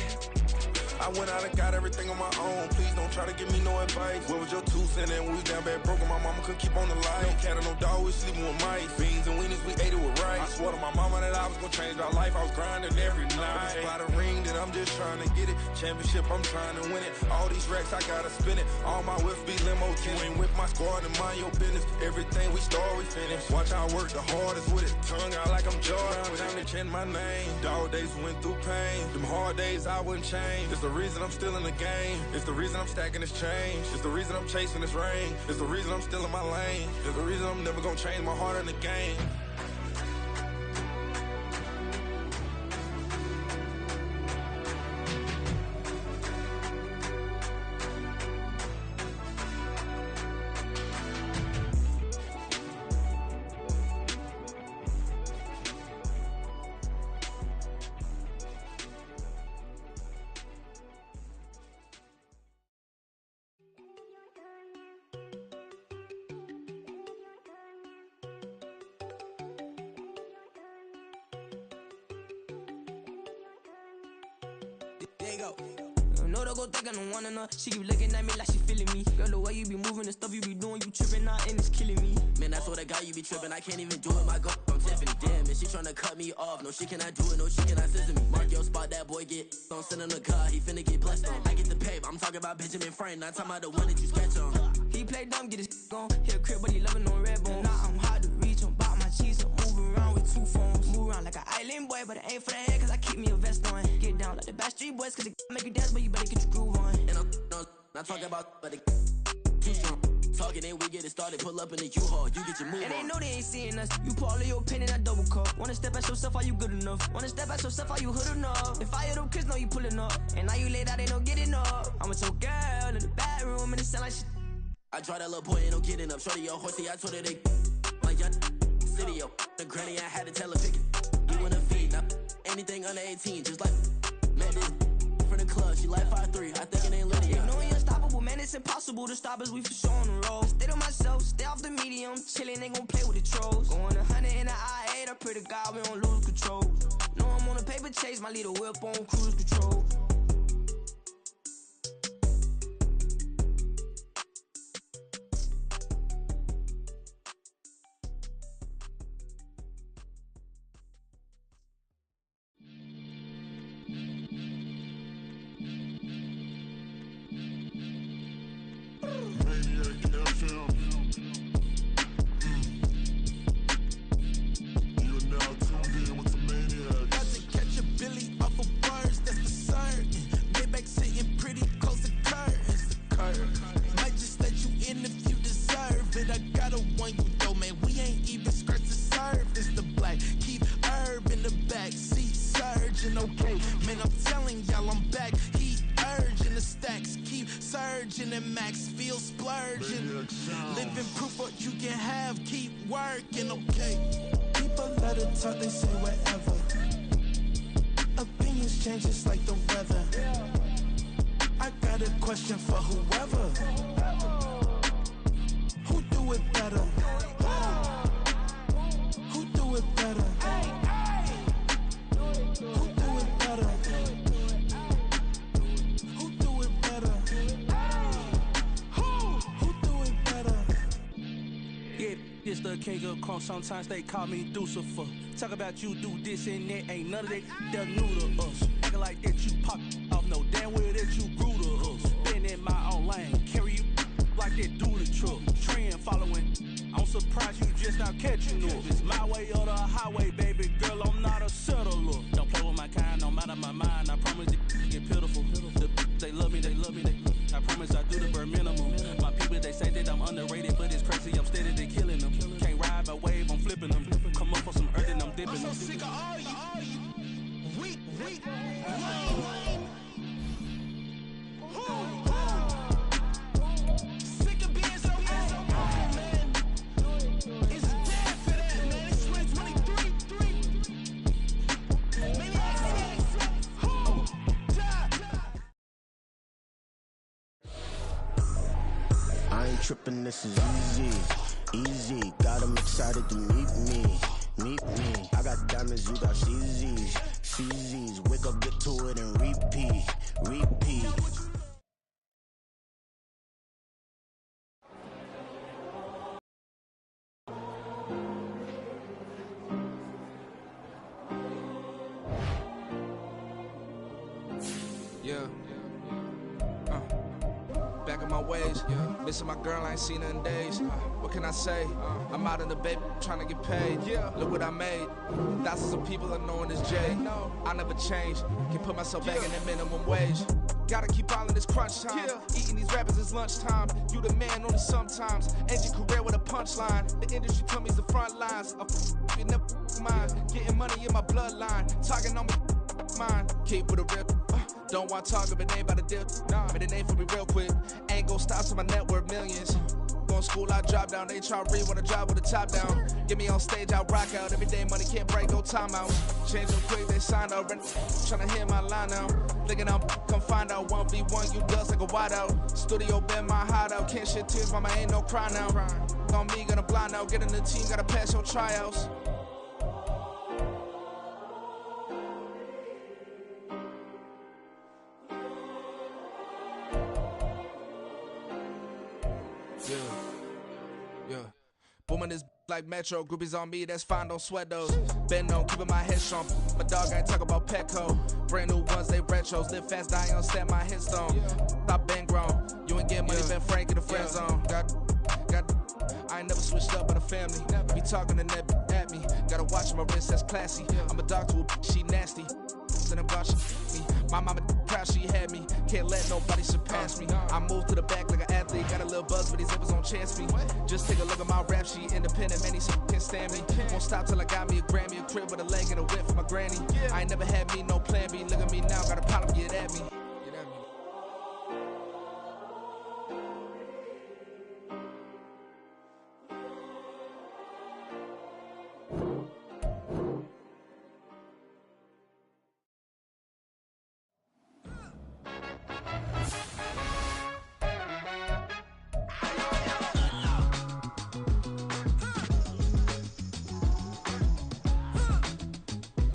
I went out and got everything on my own. Please don't try to give me no advice. What was your 2 cents? And we was down bad broke and my mama couldn't keep on the light. No cat or no dog, we sleeping with mice. Beans and weenies, we ate it with rice. I swore to my mama that I was gonna change my life. I was grinding every night. By the ring that I'm just trying to get it. Championship, I'm trying to win it. All these racks, I gotta spin it. All my whips be limo. You ain't with my squad and mind your business. Everything we start, we finish. Watch I work the hardest with it. Tongue out like I'm Jordan. Time to change my name. Dog days went through pain. Them hard days I wouldn't change. It's the reason I'm still in the game. It's the reason I'm stacking this change. It's the reason I'm chasing this rain. It's the reason I'm still in my lane. It's the reason I'm never gonna change my heart in the game. There you go. No, don't go think I don't wanna know. She keep looking at me like she feeling me. Girl, the way you be moving and stuff you be doing, you tripping out and it's killing me. Man, that's what I got, you be tripping. I can't even do it, my girl. I'm Tiffany. Damn, and she tryna cut me off. No, she cannot do it, no, she cannot scissor me. Mark your spot, that boy get don't send in the car, he finna get blessed on. I get the paper, I'm talking about Benjamin Franklin, not talking about the one that you sketch on. He play dumb, get his gone. Hit a crib, but he loving on red bone. Now I'm hard to reach, I'm bout my cheese, I'm moving around with 2 phones. Move around like an island boy, but it ain't for the head, cause I keep me a vest on. Get down like the Backstreet Boys, cause it make you dance, but you better get your groove on. And I'm not talking about, but it too strong. Talking, then we get it started, pull up in the U-Haul, you get your move on. And they know they ain't seeing us. You pull all of your pen in that double cup. Wanna step at yourself, are you good enough? Wanna step at yourself, are you hood enough? If I hear them kids, know you pulling up. And now you laid out, they don't get enough. I'm with your girl in the bedroom, and it sound like shit. I draw that little boy, ain't no getting up. Shorty, your horsey, I told her they my young city, yo. The granny, I had to tell her pick it. You wanna feed, now anything under 18, just like met this from the club. She like 5'3", I think it ain't Lydia. You know we unstoppable, man, it's impossible to stop us. We for sure on the road. Stay to myself, stay off the medium, chillin', ain't gon' play with the trolls. Going 100 in the I-8, I pray to God we don't lose control. Know I'm on a paper chase, my little whip on cruise control. silicone, sometimes they call me Lucifer. Talk about you do this and that, ain't none of that, they're new to us. Acting like that you pop off, no damn well that you grew to us. Been in my own lane, carry you like that do the truck. Trend following, I'm surprised you just not catching up. It's my way or the highway, baby girl, I'm not a settler. Don't play with my kind, no matter my mind, I promise it get pitiful. They love me, they love me, I promise I do the bare minimum. My people, they say that I'm underrated, but it's crazy, I'm steady, they killing them. Can't ride my wave, I'm flipping them. Come up for some earth and I'm dipping them. I'm so sick of all you weak, sick of being so old, man. It's dead for that, man. It's 2023. I ain't tripping, this is easy. Got 'em excited to meet me. I got diamonds, you got CZs. Wake up, get to it, and repeat. Yeah. Back in my ways, missing my girl, I ain't seen her in days. What can I say? I'm out in the baby, trying to get paid. Look what I made. Thousands of people are knowing this Jay. I never change. Can put myself back in that minimum wage. Gotta keep all in this crunch time. Eating these rappers is lunchtime. You the man only sometimes. End your career with a punchline. The industry told me the front lines. You never mind. Getting money in my bloodline. Talking on me, mine. Keep with a real. Don't want to talk if it ain't about a deal. But it ain't for me real quick. Ain't gon' stop till my net worth millions. Going school, I drop down. They try to read when I drive with the top down. Get me on stage, I rock out. Every day money can't break, no timeout. Change them quick, they signed up. Tryna hear my line now. Thinking I'm come find out 1v1, you dust like a wideout. Studio been my hideout. Can't shed tears, mama ain't no cry now. On me, gonna blind out. Get in the team, gotta pass your tryouts. Yeah. Booming this like Metro, groupies on me, that's fine, don't sweat those. Been on, keeping my head strong. My dog ain't talk about Petco. Brand new ones, they retros. Live fast, die on set, my headstone. Stop been grown. You ain't getting money, been Frank in the friend zone. Got. I ain't never switched up by the family. Be talking to that at me. Gotta watch my wrist, that's classy. I'm a dog to a she nasty. Then I'm God, she me. My mama proud she had me. Can't let nobody surpass me. I move to the back like an athlete. Got a little buzz, but these zippers don't chance me. Just take a look at my rap sheet. Independent, man, these can't stand me. Won't stop till I got me a Grammy, a crib with a leg and a whip for my granny. I ain't never had me no plan B. Look at me now, got a problem, get at me.